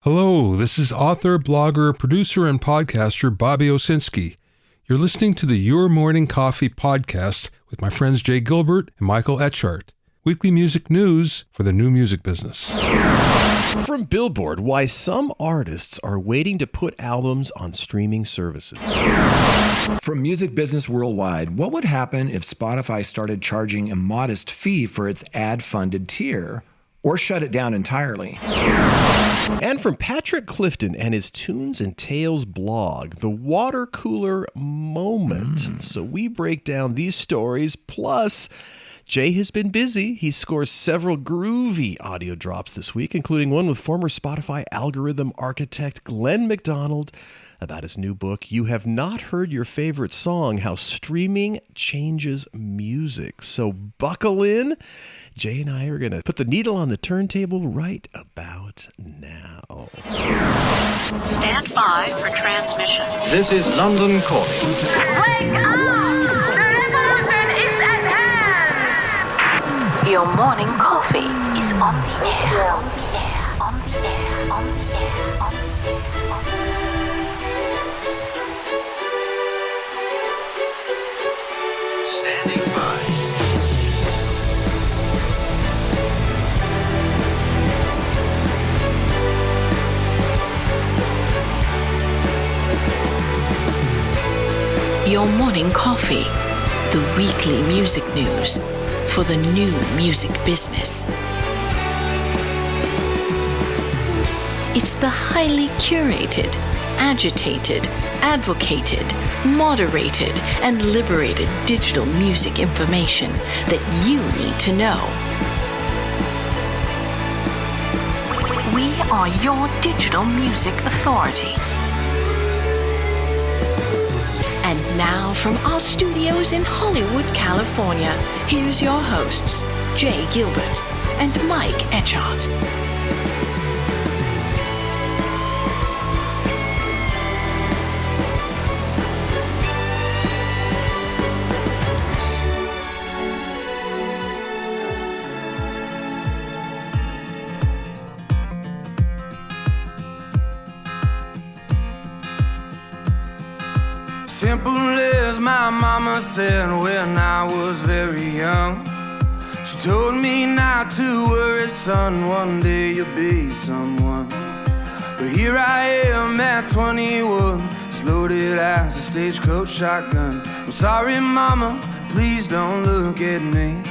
Hello, this is author, blogger, producer, and podcaster Bobby Owsinski. You're listening to the Your Morning Coffee podcast with my friends Jay Gilbert and Michael Etchart. Weekly music news for the new music business. From Billboard, why some artists are waiting to put albums on streaming services. From Music Business Worldwide, what would happen if Spotify started charging a modest fee for its ad-funded tier, or shut it down entirely? And from Patrick Clifton and his Tunes and Tales blog, the water cooler moment. So we break down these stories, plus Jay has been busy. He scores several groovy audio drops this week, including one with former Spotify algorithm architect Glenn McDonald about his new book, You Have Not Heard Your Favorite Song, How Streaming Changes Music. So buckle in. Jay and I are going to put the needle on the turntable right about now. Stand by for transmission. This is London calling. Wake up! The revolution is at hand! Your morning coffee is on the air. On the air, on the air, on the air, on the air, on the air. Standing by. Your morning coffee, the weekly music news for the new music business. It's the highly curated, agitated, advocated, moderated, and liberated digital music information that you need to know. We are your digital music authority. And now from our studios in Hollywood, California, here's your hosts, Jay Gilbert and Mike Etchart. Simple as my mama said when I was very young. She told me not to worry, son, one day you'll be someone. But here I am at 21, as loaded as a stagecoach shotgun. I'm sorry, mama, please don't look at me.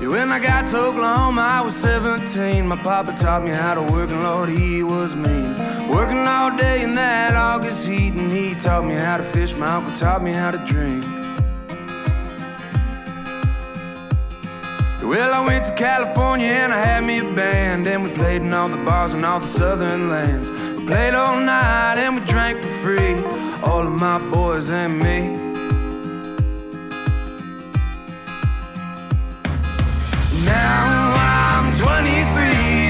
When I got to Oklahoma, I was 17. My papa taught me how to work, and Lord, he was mean. Working all day in that August heat, and he taught me how to fish. My uncle taught me how to drink. Well, I went to California and I had me a band, and we played in all the bars in all the southern lands. We played all night and we drank for free, all of my boys and me. Now I'm 23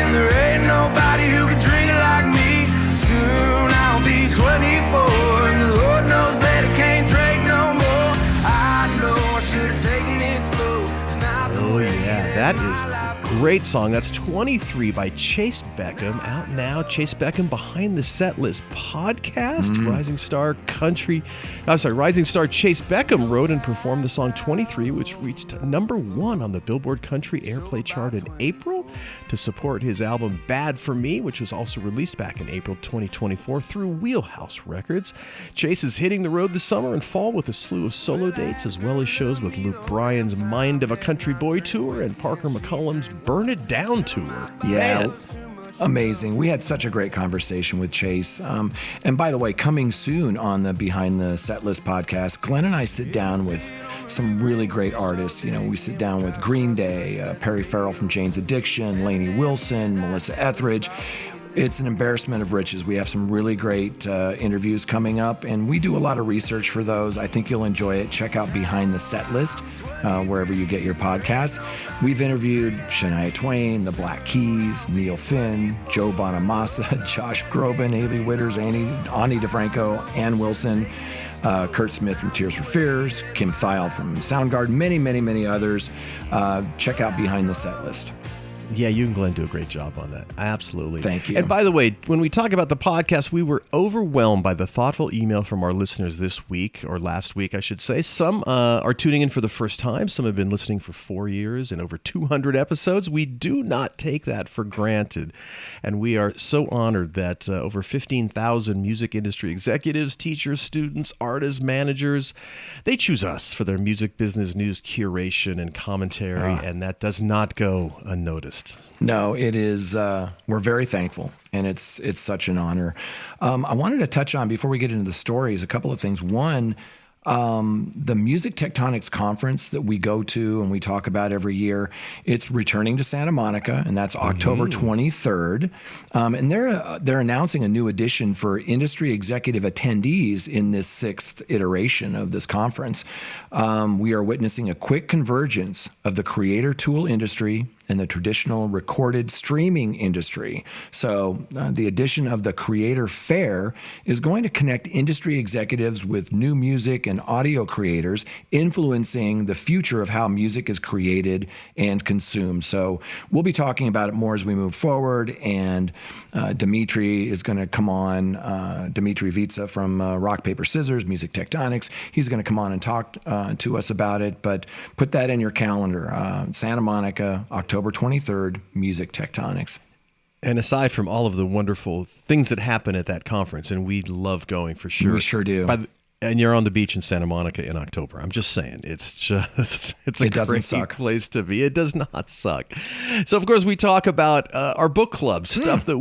and there ain't nobody who can drink it like me. Soon I'll be 24 and the Lord knows that I can't drink no more. I know I should have taken it slow. It's not the way That is a great song. That's 23 by Chase Beckham, out now. Chase Beckham Behind the Set List podcast. Rising Star Chase Beckham wrote and performed the song 23, which reached number 1 on the Billboard Country Airplay chart in April to support his album Bad For Me, which was also released back in April 2024 through Wheelhouse Records. Chase is hitting the road this summer and fall with a slew of solo dates, as well as shows with Luke Bryan's Mind of a Country Boy tour and Parker McCollum's Burn It Down tour. Yeah. Man. Amazing. We had such a great conversation with Chase. And by the way, coming soon on the Behind the Set List podcast, Glenn and I sit down with some really great artists. You know, we sit down with Green Day, Perry Farrell from Jane's Addiction, Lainey Wilson, Melissa Etheridge. It's an embarrassment of riches. We have some really great interviews coming up, and we do a lot of research for those. I think you'll enjoy it. Check out Behind the Set List wherever you get your podcasts. We've interviewed Shania Twain, the Black Keys, Neil Finn, Joe Bonamassa, Josh Groban, Ailey Witters, Ani DeFranco, Ann Wilson. Kurt Smith from Tears for Fears, Kim Thayil from Soundgarden, many, many, many others. Check out Behind the Set List. Yeah, you and Glenn do a great job on that. Absolutely. Thank you. And by the way, when we talk about the podcast, we were overwhelmed by the thoughtful email from our listeners this week, or last week, I should say. Some are tuning in for the first time. Some have been listening for 4 years and over 200 episodes. We do not take that for granted. And we are so honored that over 15,000 music industry executives, teachers, students, artists, managers, they choose us for their music business news curation and commentary, and that does not go unnoticed. No, it is. We're very thankful, and it's such an honor. I wanted to touch on, before we get into the stories, a couple of things. One, the Music Tectonics Conference that we go to and we talk about every year, it's returning to Santa Monica, and that's October 23rd. And they're announcing a new edition for industry executive attendees in this 6th iteration of this conference. We are witnessing a quick convergence of the creator tool industry and the traditional recorded streaming industry. So the addition of the Creator Fair is going to connect industry executives with new music and audio creators, influencing the future of how music is created and consumed. So we'll be talking about it more as we move forward, and Dimitri is going to come on, Dimitri Vitsa from Rock, Paper, Scissors, Music Tectonics. He's going to come on and talk to us about it, but put that in your calendar. Santa Monica, October 23rd, Music Tectonics. And aside from all of the wonderful things that happen at that conference, and we love going for sure. We sure do. And you're on the beach in Santa Monica in October. I'm just saying, it's a great place to be. It does not suck. So, of course, we talk about our book club, stuff that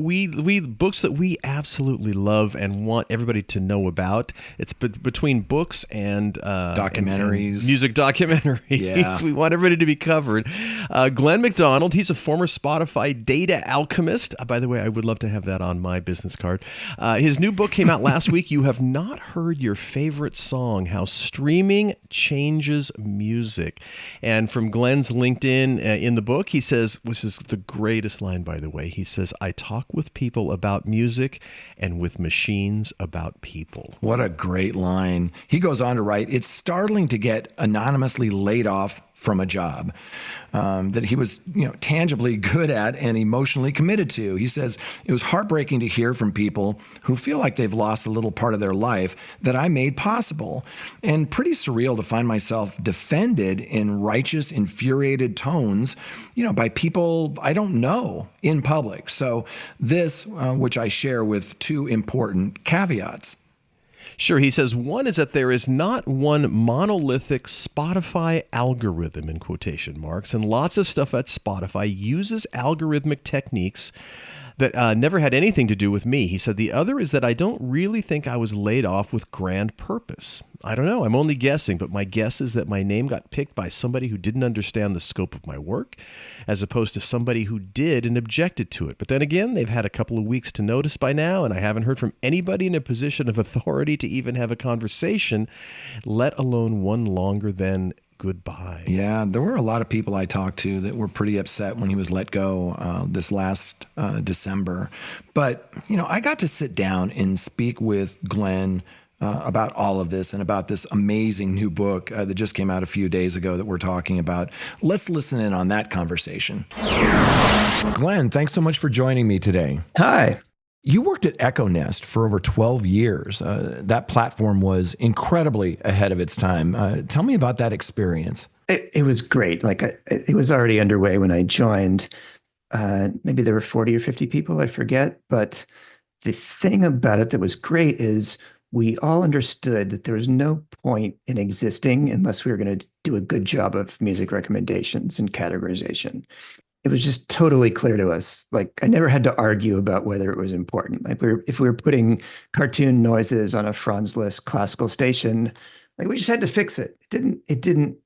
books that we absolutely love and want everybody to know about. It's between books and documentaries, and music documentaries. Yeah. We want everybody to be covered. Glenn McDonald, he's a former Spotify data alchemist. By the way, I would love to have that on my business card. His new book came out last week. You have not heard your favorite song, How Streaming Changes Music. And from Glenn's LinkedIn in the book, he says, which is the greatest line, by the way, he says, I talk with people about music and with machines about people. What a great line. He goes on to write, it's startling to get anonymously laid off from a job that he was, tangibly good at and emotionally committed to. He says, it was heartbreaking to hear from people who feel like they've lost a little part of their life that I made possible, and pretty surreal to find myself defended in righteous, infuriated tones, by people I don't know in public. So this, which I share with two important caveats. Sure. He says, one is that there is not one monolithic Spotify algorithm, in quotation marks, and lots of stuff at Spotify uses algorithmic techniques that never had anything to do with me. He said, the other is that I don't really think I was laid off with grand purpose. I don't know. I'm only guessing, but my guess is that my name got picked by somebody who didn't understand the scope of my work, as opposed to somebody who did and objected to it. But then again, they've had a couple of weeks to notice by now, and I haven't heard from anybody in a position of authority to even have a conversation, let alone one longer than goodbye. Yeah, there were a lot of people I talked to that were pretty upset when he was let go this last December. But, I got to sit down and speak with Glenn about all of this and about this amazing new book that just came out a few days ago that we're talking about. Let's listen in on that conversation. Glenn, thanks so much for joining me today. Hi. You worked at Echo Nest for over 12 years. That platform was incredibly ahead of its time. Tell me about that experience. It was great. It was already underway when I joined. Maybe there were 40 or 50 people, I forget. But the thing about it that was great is we all understood that there was no point in existing unless we were going to do a good job of music recommendations and categorization. It was just totally clear to us. I never had to argue about whether it was important. If we were putting cartoon noises on a Franz-less classical station, we just had to fix it. It didn't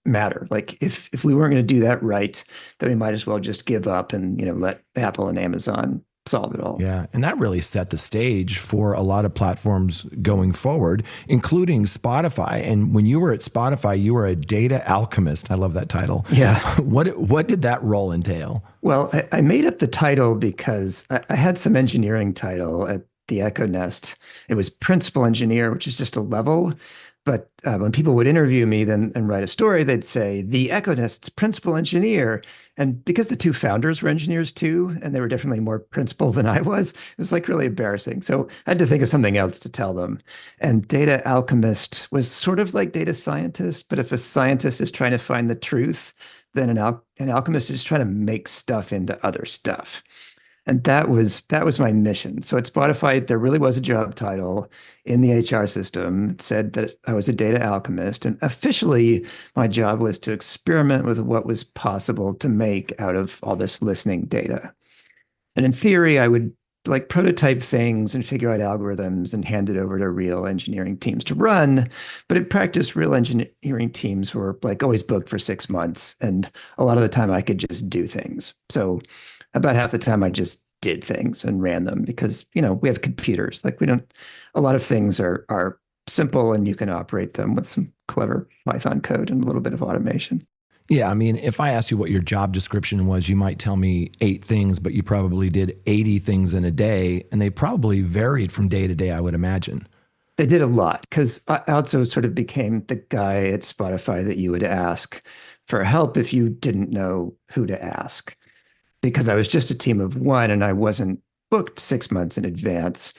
matter. If we weren't going to do that right, then we might as well just give up and let Apple and Amazon solve it all. Yeah, and that really set the stage for a lot of platforms going forward, including Spotify. And when you were at Spotify, you were a data alchemist. I love that title. Yeah. What did that role entail? Well, I made up the title because I had some engineering title at the Echo Nest. It was principal engineer, which is just a level. But when people would interview me then and write a story, they'd say the Echo Nest's principal engineer. And because the two founders were engineers too, and they were definitely more principal than I was, it was like really embarrassing. So I had to think of something else to tell them. And data alchemist was sort of like data scientist, but if a scientist is trying to find the truth, then an alchemist is trying to make stuff into other stuff. And that was my mission. So at Spotify, there really was a job title in the HR system that said that I was a data alchemist. And officially, my job was to experiment with what was possible to make out of all this listening data. And in theory, I would like prototype things and figure out algorithms and hand it over to real engineering teams to run. But in practice, real engineering teams were like always booked for 6 months. And a lot of the time I could just do things. So about half the time I just did things and ran them because, we have computers. Like a lot of things are simple and you can operate them with some clever Python code and a little bit of automation. Yeah, I mean, if I asked you what your job description was, you might tell me 8 things, but you probably did 80 things in a day, and they probably varied from day to day, I would imagine. They did a lot because I also sort of became the guy at Spotify that you would ask for help if you didn't know who to ask. Because I was just a team of one and I wasn't booked 6 months in advance.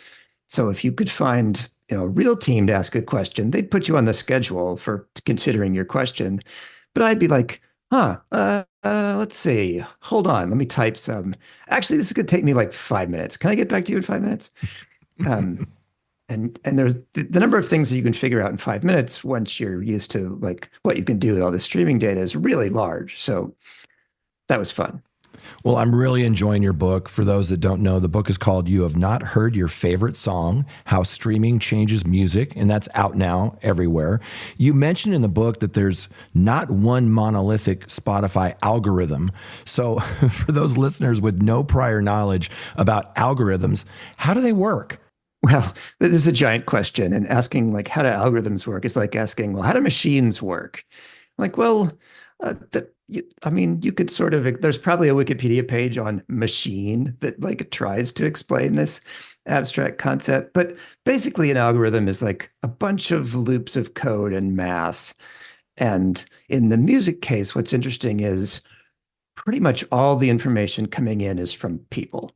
So if you could find a real team to ask a question, they'd put you on the schedule for considering your question. But I'd be like, let's see, hold on, let me type some. Actually, this is going to take me like 5 minutes. Can I get back to you in 5 minutes? And there's the number of things that you can figure out in 5 minutes once you're used to like what you can do with all the streaming data is really large. So that was fun. Well, I'm really enjoying your book. For those that don't know, the book is called You Have Not Heard Your Favorite Song, How Streaming Changes Music, and that's out now everywhere. You mentioned in the book that there's not one monolithic Spotify algorithm. So for those listeners with no prior knowledge about algorithms, how do they work? Well, this is a giant question, and asking like how do algorithms work is like asking, well, how do machines work? Like, well, you could sort of, there's probably a Wikipedia page on machine that like tries to explain this abstract concept. But basically an algorithm is like a bunch of loops of code and math. And in the music case, what's interesting is pretty much all the information coming in is from people.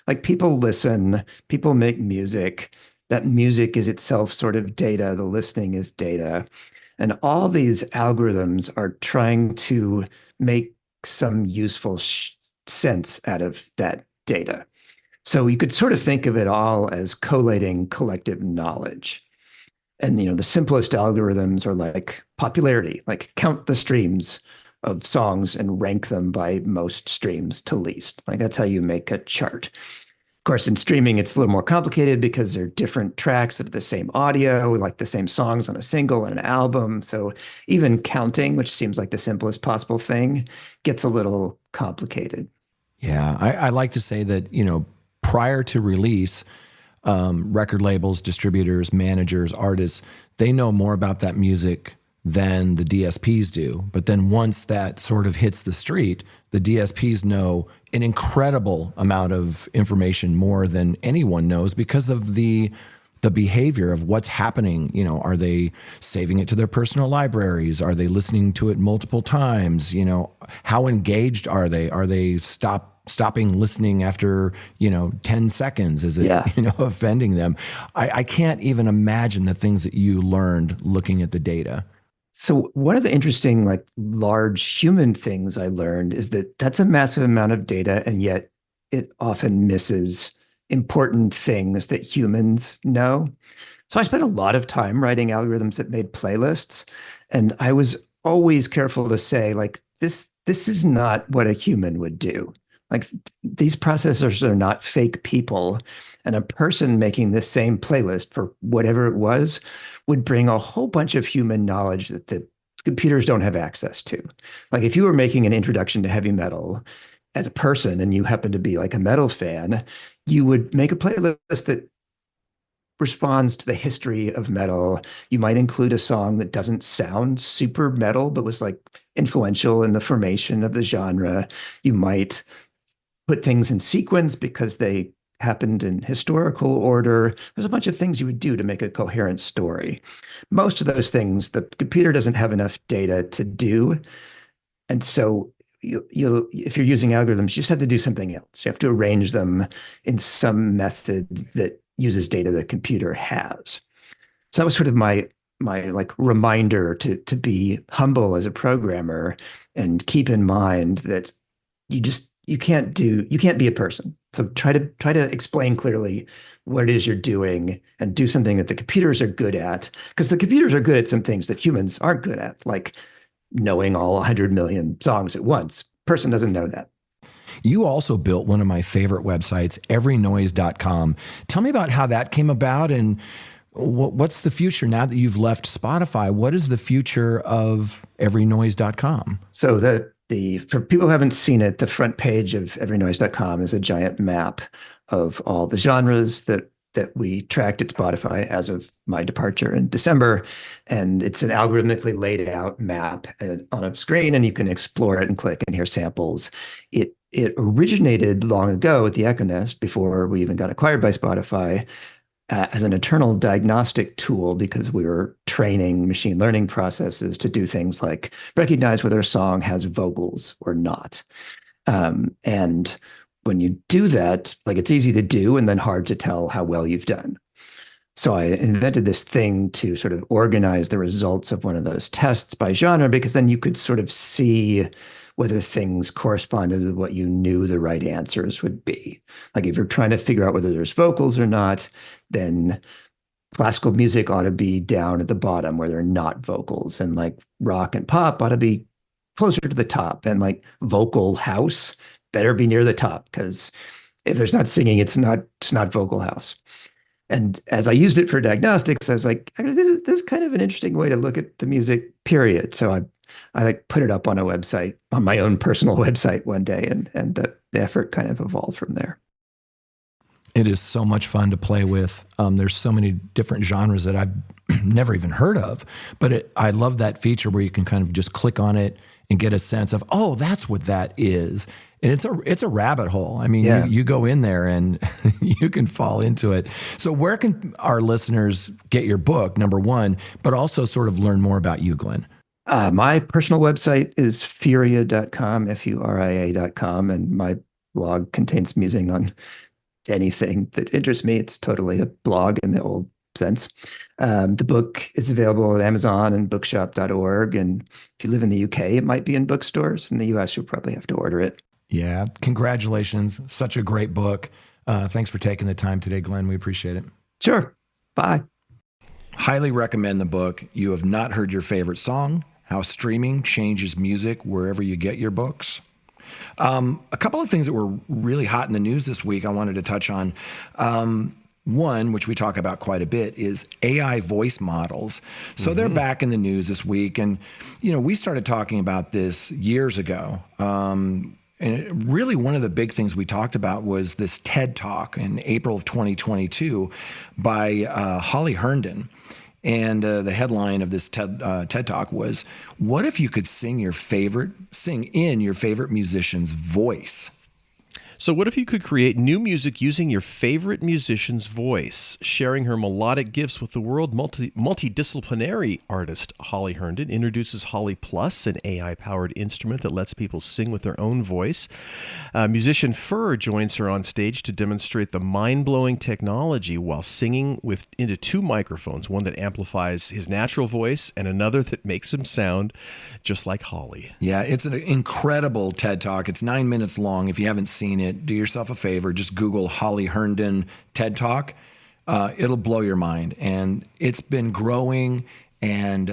Like people listen, people make music. That music is itself sort of data. The listening is data. And all these algorithms are trying to make some useful sense out of that data. So you could sort of think of it all as collating collective knowledge. And, the simplest algorithms are like popularity, like count the streams of songs and rank them by most streams to least. Like that's how you make a chart. Of course, in streaming, it's a little more complicated because they're different tracks that have the same audio, like the same songs on a single and an album. So even counting, which seems like the simplest possible thing, gets a little complicated. Yeah, I like to say that, prior to release, record labels, distributors, managers, artists, they know more about that music than the DSPs do. But then once that sort of hits the street, the DSPs know an incredible amount of information, more than anyone knows, because of the behavior of what's happening. Are they saving it to their personal libraries? Are they listening to it multiple times? How engaged are they? Are they stopping listening after 10 seconds? Is it offending them? I can't even imagine the things that you learned looking at the data. So one of the interesting, like large human things I learned is that that's a massive amount of data, and yet it often misses important things that humans know. So I spent a lot of time writing algorithms that made playlists, and I was always careful to say, like, this is not what a human would do. Like these processors are not fake people, and a person making this same playlist for whatever it was would bring a whole bunch of human knowledge that the computers don't have access to. Like if you were making an introduction to heavy metal as a person and you happen to be like a metal fan, you would make a playlist that responds to the history of metal. You might include a song that doesn't sound super metal, but was like influential in the formation of the genre. You might put things in sequence because they happened in historical order. There's a bunch of things you would do to make a coherent story. Most of those things, the computer doesn't have enough data to do. And so if you're using algorithms, you just have to do something else. You have to arrange them in some method that uses data the computer has. So that was sort of my like reminder to be humble as a programmer and keep in mind that you can't be a person. So try to explain clearly what it is you're doing and do something that the computers are good at, because the computers are good at some things that humans aren't good at, like knowing all 100 million songs at once. Person doesn't know that. You also built one of my favorite websites, everynoise.com. Tell me about how that came about, and what's the future now that you've left Spotify? What is the future of everynoise.com? So for people who haven't seen it, the front page of everynoise.com is a giant map of all the genres that we tracked at Spotify as of my departure in December. And it's an algorithmically laid out map on a screen, and you can explore it and click and hear samples. It originated long ago at the Echo Nest, before we even got acquired by Spotify, as an internal diagnostic tool, because we were training machine learning processes to do things like recognize whether a song has vocals or not. And when you do that, like, it's easy to do and then hard to tell how well you've done. So I invented this thing to sort of organize the results of one of those tests by genre, because then you could sort of see whether things corresponded with what you knew the right answers would be. Like, if you're trying to figure out whether there's vocals or not, then classical music ought to be down at the bottom where there are not vocals, and like rock and pop ought to be closer to the top, and like vocal house better be near the top, because if there's not singing, it's not vocal house. And as I used it for diagnostics, I was like, this is kind of an interesting way to look at the music, period. So I like put it up on a website, on my own personal website one day, and the effort kind of evolved from there. It is so much fun to play with. There's so many different genres that I've never even heard of, but I love that feature where you can kind of just click on it and get a sense of, oh, that's what that is. And it's a rabbit hole. I mean, yeah. you go in there and you can fall into it. So where can our listeners get your book, number one, but also sort of learn more about you, Glenn? My personal website is furia.com, furia.com, and my blog contains musing on anything that interests me. It's totally a blog in the old sense. The book is available at Amazon and bookshop.org. And if you live in the UK, it might be in bookstores. In the US, you'll probably have to order it. Yeah. Congratulations. Such a great book. Thanks for taking the time today, Glenn. We appreciate it. Sure. Bye. Highly recommend the book. You have not heard your favorite song, How Streaming Changes Music Wherever You Get Your Books. A couple of things that were really hot in the news this week I wanted to touch on. One, which we talk about quite a bit, is AI voice models. So they're back in the news this week. And, we started talking about this years ago. And really one of the big things we talked about was this TED Talk in April of 2022 by Holly Herndon. And the headline of this TED Talk was, what if you could sing in your favorite musician's voice? So what if you could create new music using your favorite musician's voice? Sharing her melodic gifts with the world, multidisciplinary artist Holly Herndon introduces Holly Plus, an AI-powered instrument that lets people sing with their own voice. Musician Fur joins her on stage to demonstrate the mind-blowing technology while singing into two microphones, one that amplifies his natural voice and another that makes him sound just like Holly. Yeah, it's an incredible TED Talk. It's 9 minutes long. If you haven't seen it, do yourself a favor, just Google Holly Herndon TED Talk. It'll blow your mind. And it's been growing and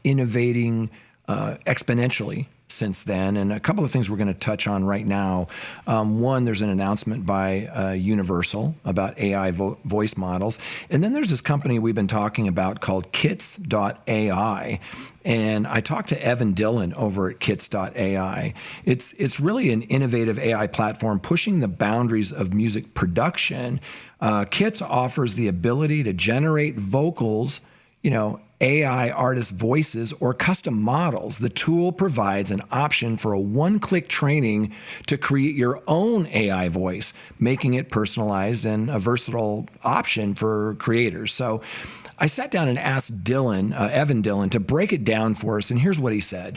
innovating exponentially since then. And a couple of things we're going to touch on right now. One, there's an announcement by Universal about AI voice models. And then there's this company we've been talking about called Kits.AI. And I talked to Evan Dhillon over at Kits.AI. It's really an innovative AI platform pushing the boundaries of music production. Kits offers the ability to generate vocals, AI artist voices or custom models, the tool provides an option for a one-click training to create your own AI voice, making it personalized and a versatile option for creators. So I sat down and asked Evan Dhillon, to break it down for us, and here's what he said.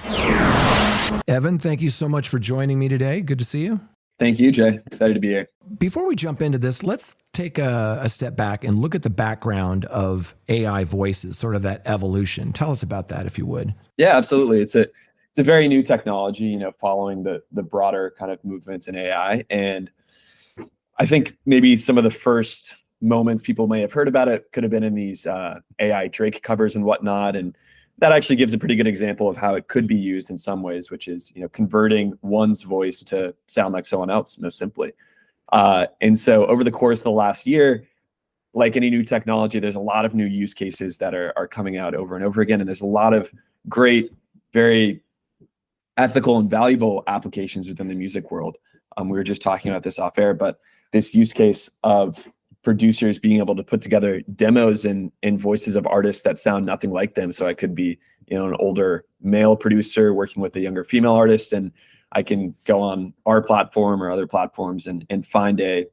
Evan, thank you so much for joining me today. Good to see you. Thank you, Jay. Excited to be here. Before we jump into this, let's take a step back and look at the background of AI voices, sort of that evolution. Tell us about that, if you would. Yeah, absolutely. It's a very new technology, following the broader kind of movements in AI. And I think maybe some of the first moments people may have heard about it could have been in these AI Drake covers and whatnot. And that actually gives a pretty good example of how it could be used in some ways, which is, converting one's voice to sound like someone else, most simply. And so over the course of the last year, like any new technology, there's a lot of new use cases that are coming out over and over again. And there's a lot of great, very ethical and valuable applications within the music world. We were just talking about this off air, but this use case of producers being able to put together demos and voices of artists that sound nothing like them. So I could be, an older male producer working with a younger female artist, and I can go on our platform or other platforms and find a,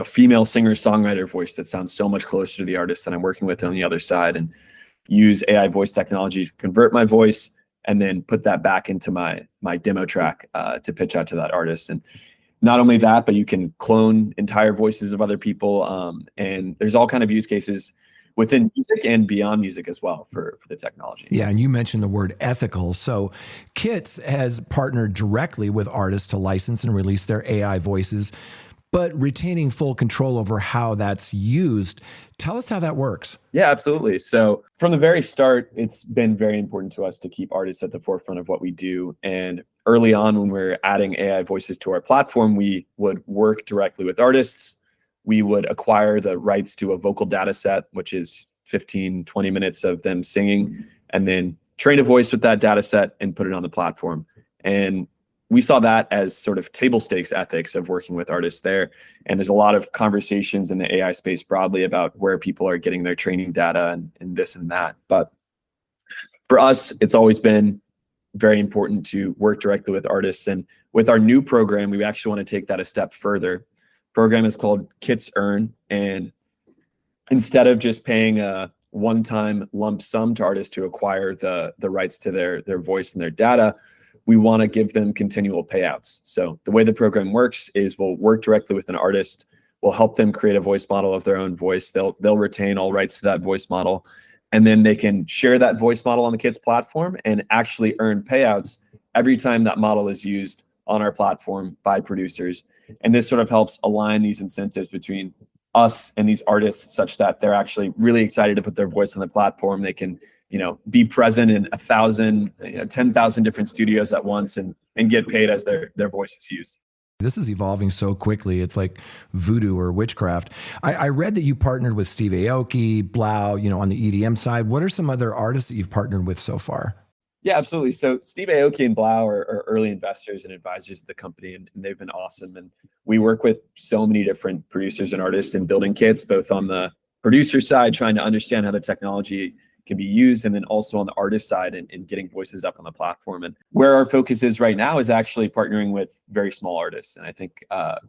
female singer-songwriter voice that sounds so much closer to the artist that I'm working with on the other side, and use AI voice technology to convert my voice and then put that back into my demo track to pitch out to that artist. And not only that, but you can clone entire voices of other people. And there's all kind of use cases within music and beyond music as well for the technology. Yeah, and you mentioned the word ethical. So Kits has partnered directly with artists to license and release their AI voices, but retaining full control over how that's used. Tell us how that works. Yeah, absolutely. So from the very start, it's been very important to us to keep artists at the forefront of what we do. And early on, when we were adding AI voices to our platform, we would work directly with artists. We would acquire the rights to a vocal data set, which is 15, 20 minutes of them singing, and then train a voice with that data set and put it on the platform. And we saw that as sort of table stakes ethics of working with artists there. And there's a lot of conversations in the AI space broadly about where people are getting their training data and this and that. But for us, it's always been very important to work directly with artists. And with our new program, we actually want to take that a step further. Program is called Kits Earn. And instead of just paying a one-time lump sum to artists to acquire the rights to their voice and their data, we want to give them continual payouts. So the way the program works is we'll work directly with an artist. We'll help them create a voice model of their own voice. They'll retain all rights to that voice model. And then they can share that voice model on the Kits platform and actually earn payouts every time that model is used on our platform by producers. And this sort of helps align these incentives between us and these artists such that they're actually really excited to put their voice on the platform. They can be present in 1,000, 10,000 different studios at once and get paid as their voice is used. This is evolving so quickly. It's like voodoo or witchcraft. I read that you partnered with Steve Aoki, Blau, on the EDM side. What are some other artists that you've partnered with so far? Yeah, absolutely. So Steve Aoki and Blau are early investors and advisors of the company, and they've been awesome. And we work with so many different producers and artists in building kits, both on the producer side, trying to understand how the technology can be used, and then also on the artist side and getting voices up on the platform. And where our focus is right now is actually partnering with very small artists. And I think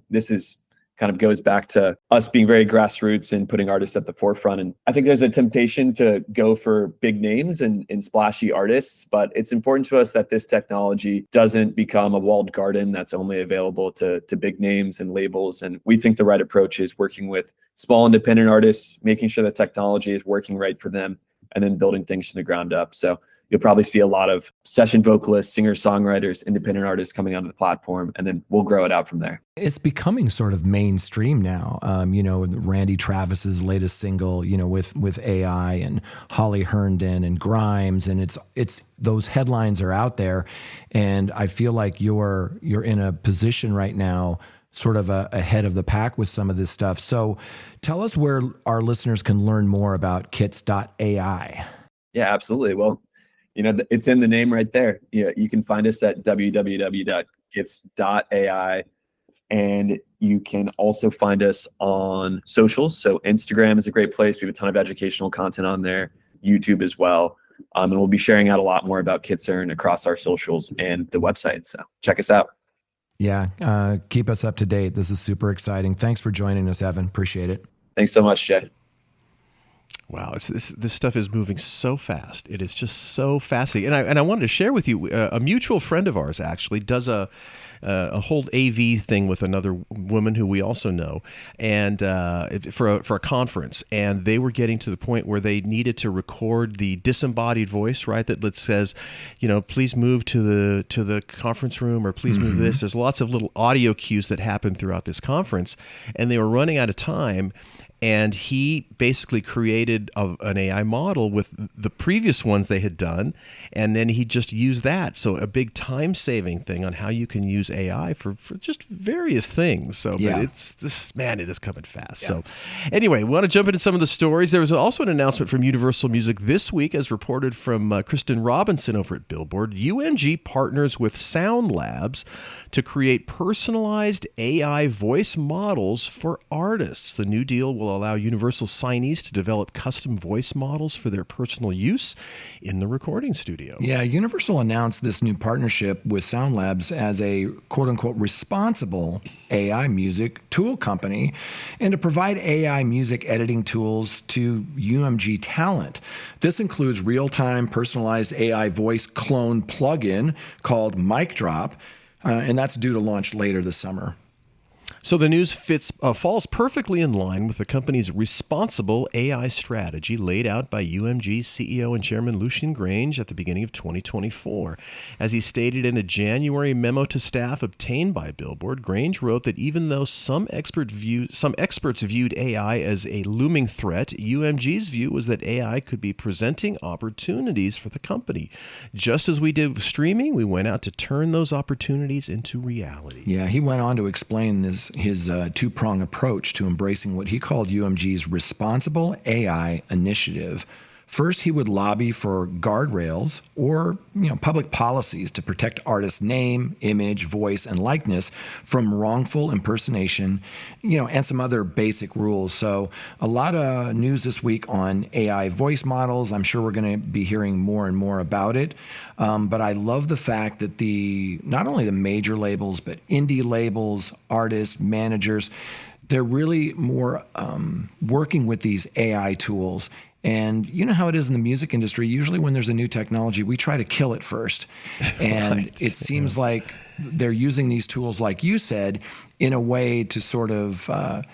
this is kind of goes back to us being very grassroots and putting artists at the forefront. And I think there's a temptation to go for big names and splashy artists, but it's important to us that this technology doesn't become a walled garden that's only available to big names and labels. And we think the right approach is working with small independent artists, making sure the technology is working right for them, and then building things from the ground up. So you'll probably see a lot of session vocalists, singer-songwriters, independent artists coming onto the platform, and then we'll grow it out from there. It's becoming sort of mainstream now. Randy Travis's latest single, with AI, and Holly Herndon and Grimes, and it's those headlines are out there, and I feel like you're in a position right now sort of ahead of the pack with some of this stuff. So tell us where our listeners can learn more about Kits.AI. Yeah, absolutely. Well, it's in the name right there. You can find us at www.kits.ai, and you can also find us on socials. So Instagram is a great place. We have a ton of educational content on there. YouTube as well. And we'll be sharing out a lot more about Kits.AI across our socials and the website. So check us out. Yeah, keep us up to date. This is super exciting. Thanks for joining us, Evan. Appreciate it. Thanks so much, Jay. Wow, this stuff is moving so fast. It is just so fascinating. And I wanted to share with you, a mutual friend of ours actually does a whole AV thing with another woman who we also know, and for a conference. And they were getting to the point where they needed to record the disembodied voice, right? That says, please move to the conference room, or please move this. There's lots of little audio cues that happen throughout this conference, and they were running out of time. And he basically created an AI model with the previous ones they had done, and then he just used that. So a big time-saving thing on how you can use AI for just various things. So Yeah. But it is coming fast. Yeah. So anyway, we want to jump into some of the stories. There was also an announcement from Universal Music this week, as reported from Kristen Robinson over at Billboard. UMG partners with Sound Labs to create personalized AI voice models for artists. The new deal will allow Universal signees to develop custom voice models for their personal use in the recording studio. Yeah, Universal announced this new partnership with Sound Labs as a quote-unquote responsible AI music tool company, and to provide AI music editing tools to UMG talent. This includes real-time personalized AI voice clone plugin called Mic Drop, and that's due to launch later this summer. So the news falls perfectly in line with the company's responsible AI strategy laid out by UMG's CEO and chairman Lucian Grange at the beginning of 2024. As he stated in a January memo to staff obtained by Billboard, Grange wrote that even though some experts viewed AI as a looming threat, UMG's view was that AI could be presenting opportunities for the company. Just as we did with streaming, we went out to turn those opportunities into reality. Yeah, he went on to explain his two-prong approach to embracing what he called UMG's responsible AI initiative. First, he would lobby for guardrails or public policies to protect artists' name, image, voice, and likeness from wrongful impersonation, and some other basic rules. So a lot of news this week on AI voice models. I'm sure we're going to be hearing more and more about it. But I love the fact that not only the major labels, but indie labels, artists, managers, they're really more working with these AI tools. And you know how it is in the music industry. Usually when there's a new technology, we try to kill it first. And it seems like they're using these tools, like you said, in a way to sort of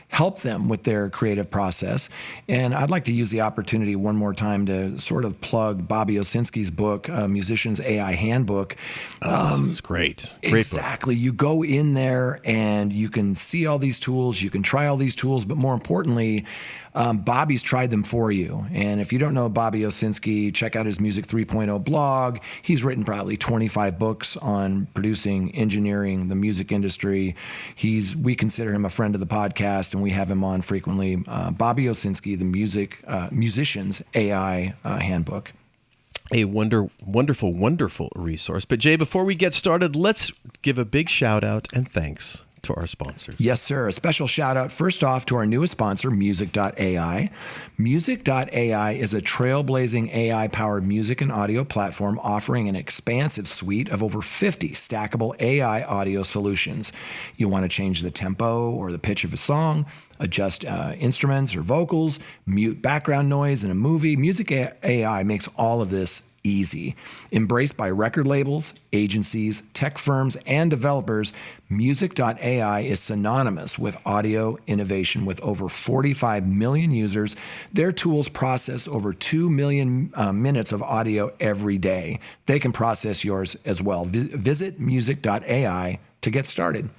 help them with their creative process. And I'd like to use the opportunity one more time to sort of plug Bobby Owsinski's book, Musician's AI Handbook. It's great. Great exactly. book. You go in there and you can see all these tools, you can try all these tools, but more importantly, Bobby's tried them for you. And if you don't know Bobby Owsinski, check out his Music 3.0 blog. He's written probably 25 books on producing, engineering, the music industry. We consider him a friend of the podcast, and we have him on frequently. Bobby Owsinski, the Musician's AI Handbook. A wonderful, wonderful resource. But Jay, before we get started, let's give a big shout out and thanks to our sponsors. Yes, sir. A special shout out first off to our newest sponsor, Music.AI. Music.AI is a trailblazing AI-powered music and audio platform offering an expansive suite of over 50 stackable AI audio solutions. You want to change the tempo or the pitch of a song, adjust instruments or vocals, mute background noise in a movie. Music.AI makes all of this easy. Embraced by record labels, agencies, tech firms, and developers, Music.AI is synonymous with audio innovation. With over 45 million users, their tools process over 2 million minutes of audio every day. They can process yours as well. Visit Music.AI to get started.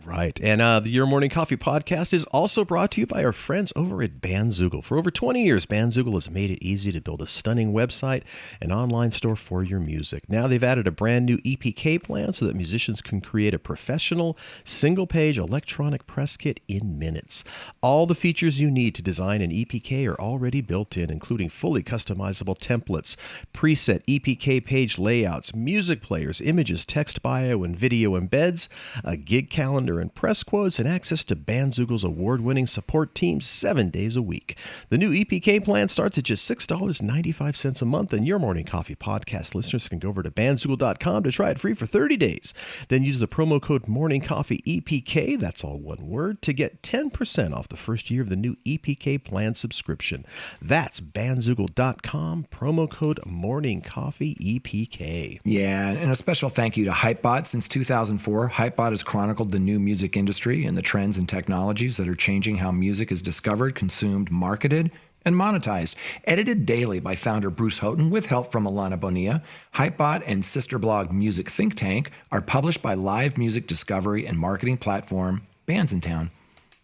Right. And the Your Morning Coffee podcast is also brought to you by our friends over at Bandzoogle. For over 20 years, Bandzoogle has made it easy to build a stunning website and online store for your music. Now they've added a brand new EPK plan so that musicians can create a professional, single-page electronic press kit in minutes. All the features you need to design an EPK are already built in, including fully customizable templates, preset EPK page layouts, music players, images, text bio, and video embeds, a gig calendar, calendar and press quotes, and access to Bandzoogle's award-winning support team 7 days a week. The new EPK plan starts at just $6.95 a month, and Your Morning Coffee podcast listeners can go over to Bandzoogle.com to try it free for 30 days. Then use the promo code MorningCoffeeEPK, that's all one word, to get 10% off the first year of the new EPK plan subscription. That's Bandzoogle.com, promo code MorningCoffeeEPK. Yeah, and a special thank you to Hypebot. Since 2004, Hypebot has chronicled the new music industry and the trends and technologies that are changing how music is discovered, consumed, marketed, and monetized. Edited daily by founder Bruce Houghton with help from Alana Bonilla, Hypebot and sister blog Music Think Tank are published by live music discovery and marketing platform Bands in Town.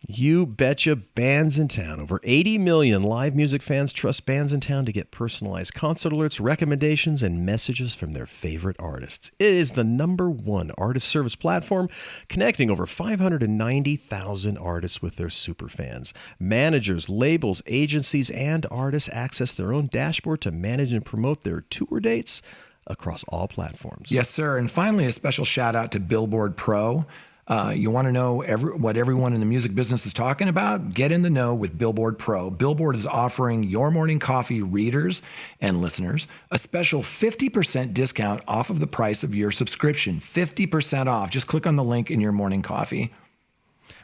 You betcha, Bands in Town. Over 80 million live music fans trust Bands in Town to get personalized concert alerts, recommendations, and messages from their favorite artists. It is the #1 artist service platform, connecting over 590,000 artists with their superfans. Managers, labels, agencies, and artists access their own dashboard to manage and promote their tour dates across all platforms. Yes, sir. And finally, a special shout out to Billboard Pro. You want to know what everyone in the music business is talking about? Get in the know with Billboard Pro. Billboard is offering Your Morning Coffee readers and listeners a special 50% discount off of the price of your subscription. 50% off. Just click on the link in Your Morning Coffee.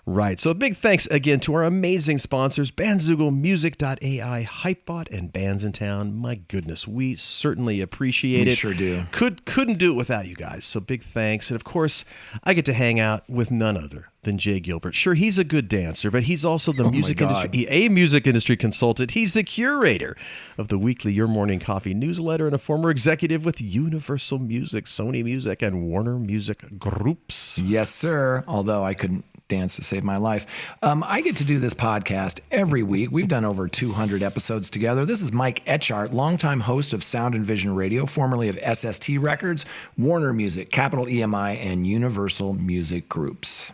Right. So a big thanks again to our amazing sponsors, Bandzoogle, Music.AI, Hypebot, and Bands in Town. My goodness, we certainly appreciate it. We sure do. Couldn't do it without you guys. So big thanks. And of course, I get to hang out with none other than Jay Gilbert. Sure, he's a good dancer, but he's also the music industry consultant. He's the curator of the weekly Your Morning Coffee newsletter and a former executive with Universal Music, Sony Music, and Warner Music Groups. Yes, sir. Although I couldn't dance to save my life. I get to do this podcast every week. We've done over 200 episodes together. This is Mike Etchart, longtime host of Sound and Vision Radio, formerly of SST Records, Warner Music, Capital EMI, and Universal Music Groups.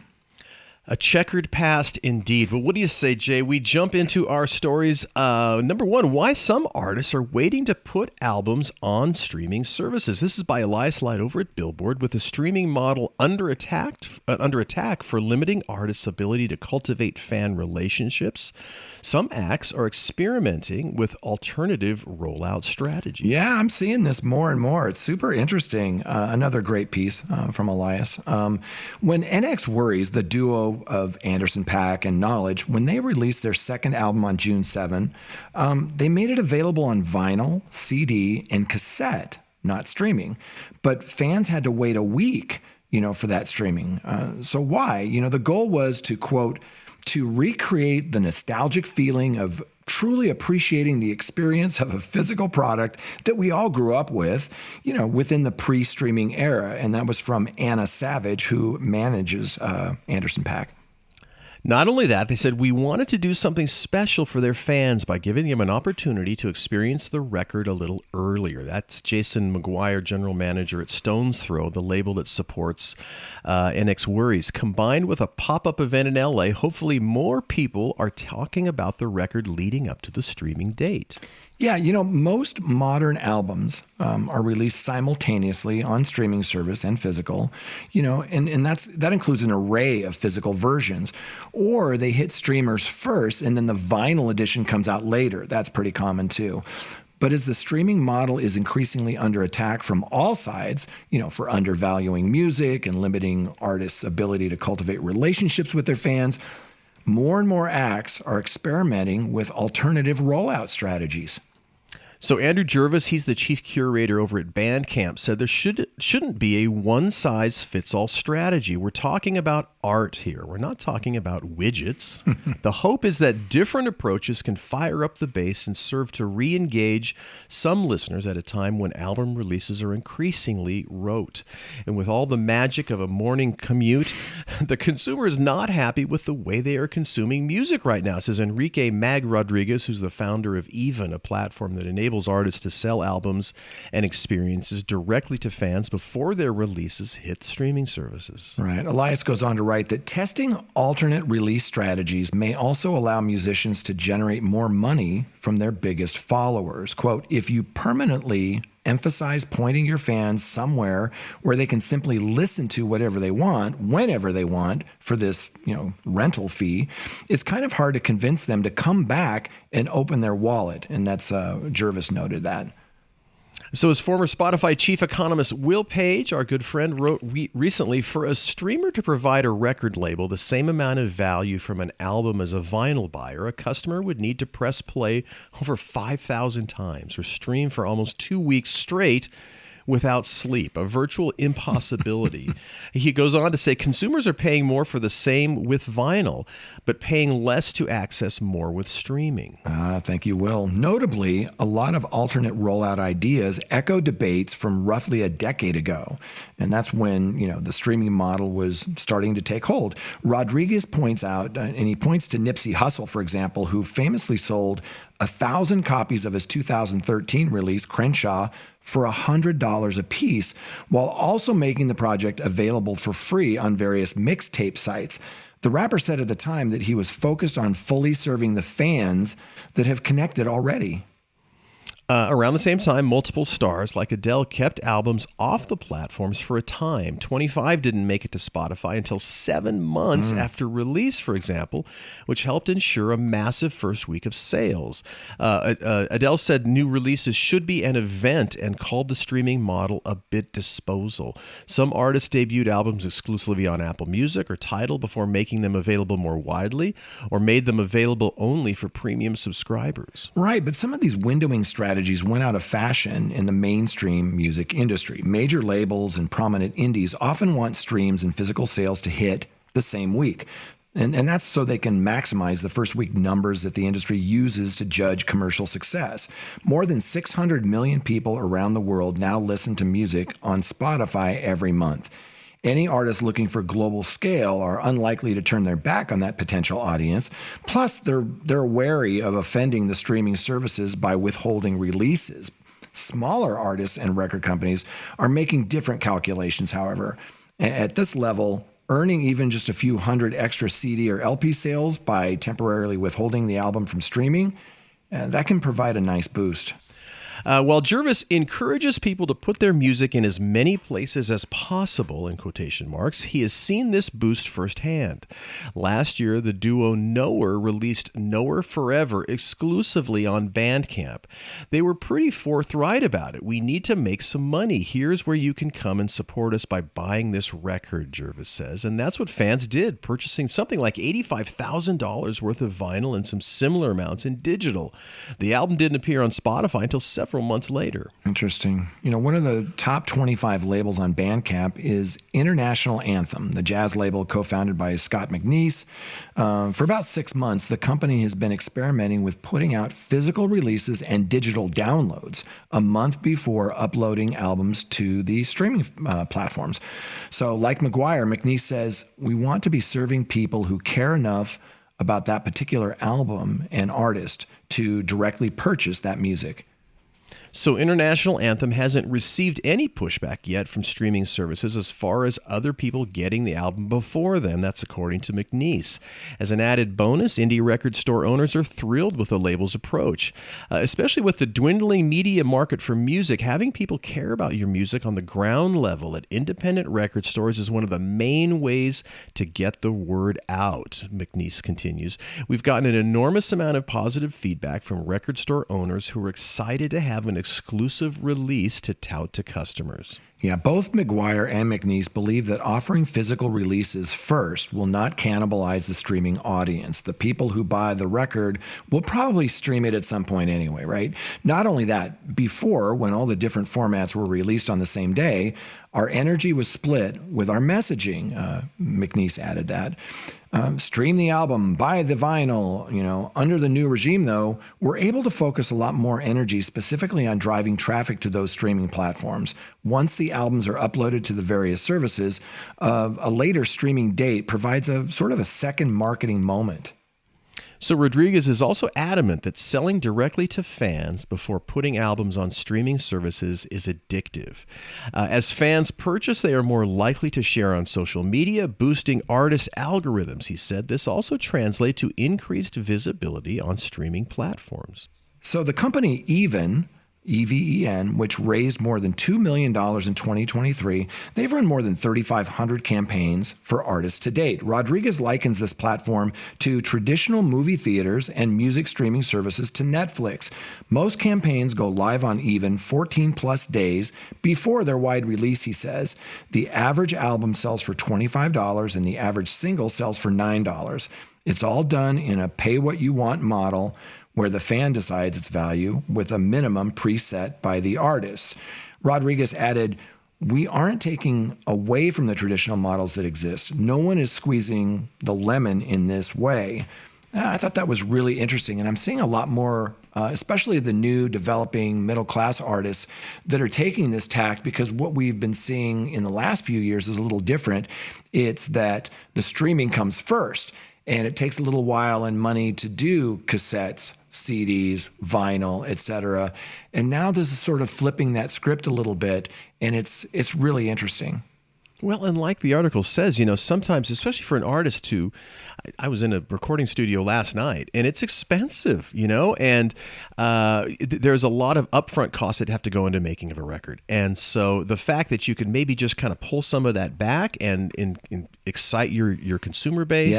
A checkered past indeed. But what do you say, Jay? We jump into our stories. Number one, why some artists are waiting to put albums on streaming services. This is by Elias Light over at Billboard, with the streaming model under attack for limiting artists' ability to cultivate fan relationships. Some acts are experimenting with alternative rollout strategies. Yeah, I'm seeing this more and more. It's super interesting. Another great piece from Elias. When NX Worries, the duo of Anderson .Paak and Knowledge, when they released their second album on June 7, they made it available on vinyl, CD, and cassette, not streaming. But fans had to wait a week, for that streaming. So why? The goal was to, quote, to recreate the nostalgic feeling of truly appreciating the experience of a physical product that we all grew up with, within the pre-streaming era. And that was from Anna Savage, who manages Anderson .Paak. Not only that, they said we wanted to do something special for their fans by giving them an opportunity to experience the record a little earlier. That's Jason McGuire, general manager at Stone's Throw, the label that supports NX Worries. Combined with a pop-up event in LA, hopefully more people are talking about the record leading up to the streaming date. Yeah, most modern albums are released simultaneously on streaming service and physical, and that includes an array of physical versions. Or they hit streamers first, and then the vinyl edition comes out later. That's pretty common too. But as the streaming model is increasingly under attack from all sides, for undervaluing music and limiting artists' ability to cultivate relationships with their fans, more and more acts are experimenting with alternative rollout strategies. So Andrew Jervis, he's the chief curator over at Bandcamp, said there shouldn't be a one-size-fits-all strategy. We're talking about art here. We're not talking about widgets. The hope is that different approaches can fire up the base and serve to re-engage some listeners at a time when album releases are increasingly rote. And with all the magic of a morning commute, the consumer is not happy with the way they are consuming music right now, says Enrique Mag Rodriguez, who's the founder of Even, a platform that enables artists to sell albums and experiences directly to fans before their releases hit streaming services. Right. Elias goes on to write that testing alternate release strategies may also allow musicians to generate more money from their biggest followers. Quote, if you permanently emphasize pointing your fans somewhere where they can simply listen to whatever they want, whenever they want, for this, rental fee, it's kind of hard to convince them to come back and open their wallet. And that's, Jervis noted that. So as former Spotify chief economist Will Page, our good friend, wrote recently, for a streamer to provide a record label the same amount of value from an album as a vinyl buyer, a customer would need to press play over 5,000 times or stream for almost 2 weeks straight without sleep, a virtual impossibility. He goes on to say consumers are paying more for the same with vinyl, but paying less to access more with streaming. Thank you, Will. Notably, a lot of alternate rollout ideas echo debates from roughly a decade ago. And that's when, the streaming model was starting to take hold. Rodriguez points out, and he points to Nipsey Hussle, for example, who famously sold 1,000 copies of his 2013 release, Crenshaw, for $100 a piece, while also making the project available for free on various mixtape sites. The rapper said at the time that he was focused on fully serving the fans that have connected already. Around the same time, multiple stars like Adele kept albums off the platforms for a time. 25 didn't make it to Spotify until 7 months after release, for example, which helped ensure a massive first week of sales. Adele said new releases should be an event and called the streaming model a bit disposal. Some artists debuted albums exclusively on Apple Music or Tidal before making them available more widely, or made them available only for premium subscribers. Right, but some of these windowing strategies went out of fashion in the mainstream music industry. Major labels and prominent indies often want streams and physical sales to hit the same week. And that's so they can maximize the first week numbers that the industry uses to judge commercial success. More than 600 million people around the world now listen to music on Spotify every month. Any artists looking for global scale are unlikely to turn their back on that potential audience. Plus, they're wary of offending the streaming services by withholding releases. Smaller artists and record companies are making different calculations, however. At this level, earning even just a few hundred extra CD or LP sales by temporarily withholding the album from streaming, that can provide a nice boost. While Jervis encourages people to put their music in as many places as possible, in quotation marks, he has seen this boost firsthand. Last year, the duo Knower released Knower Forever exclusively on Bandcamp. They were pretty forthright about it. We need to make some money. Here's where you can come and support us by buying this record, Jervis says. And that's what fans did, purchasing something like $85,000 worth of vinyl and some similar amounts in digital. The album didn't appear on Spotify until several months later. Interesting. One of the top 25 labels on Bandcamp is International Anthem, the jazz label co-founded by Scott McNeese. For about 6 months, the company has been experimenting with putting out physical releases and digital downloads a month before uploading albums to the streaming platforms. So like McGuire, McNeese says, we want to be serving people who care enough about that particular album and artist to directly purchase that music. So International Anthem hasn't received any pushback yet from streaming services as far as other people getting the album before them. That's according to McNeese. As an added bonus, indie record store owners are thrilled with the label's approach. Especially with the dwindling media market for music, having people care about your music on the ground level at independent record stores is one of the main ways to get the word out, McNeese continues. We've gotten an enormous amount of positive feedback from record store owners who are excited to have an exclusive release to tout to customers. Yeah, both McGuire and McNeese believe that offering physical releases first will not cannibalize the streaming audience. The people who buy the record will probably stream it at some point anyway, right? Not only that, before, when all the different formats were released on the same day, our energy was split with our messaging. McNeese added that. Stream the album, buy the vinyl. Under the new regime, though, we're able to focus a lot more energy specifically on driving traffic to those streaming platforms. Once the albums are uploaded to the various services, a later streaming date provides a sort of a second marketing moment. So Rodriguez is also adamant that selling directly to fans before putting albums on streaming services is addictive. As fans purchase, they are more likely to share on social media, boosting artist algorithms. He said this also translates to increased visibility on streaming platforms. So the company even EVEN, which raised more than $2 million in 2023. They've run more than 3,500 campaigns for artists to date. Rodriguez likens this platform to traditional movie theaters and music streaming services to Netflix. Most campaigns go live on EVEN 14 plus days before their wide release, he says. The average album sells for $25 and the average single sells for $9. It's all done in a pay-what-you-want model where the fan decides its value with a minimum preset by the artist. Rodriguez added, "We aren't taking away from the traditional models that exist. No one is squeezing the lemon in this way." I thought that was really interesting, and I'm seeing a lot more, especially the new developing middle-class artists that are taking this tack, because what we've been seeing in the last few years is a little different. It's that the streaming comes first, and it takes a little while and money to do cassettes, CDs, vinyl, etc. And now this is sort of flipping that script a little bit, and it's really interesting. Well, and like the article says, sometimes, especially for an artist I was in a recording studio last night, and it's expensive, and there's a lot of upfront costs that have to go into making of a record. And so the fact that you can maybe just kind of pull some of that back and excite your consumer base,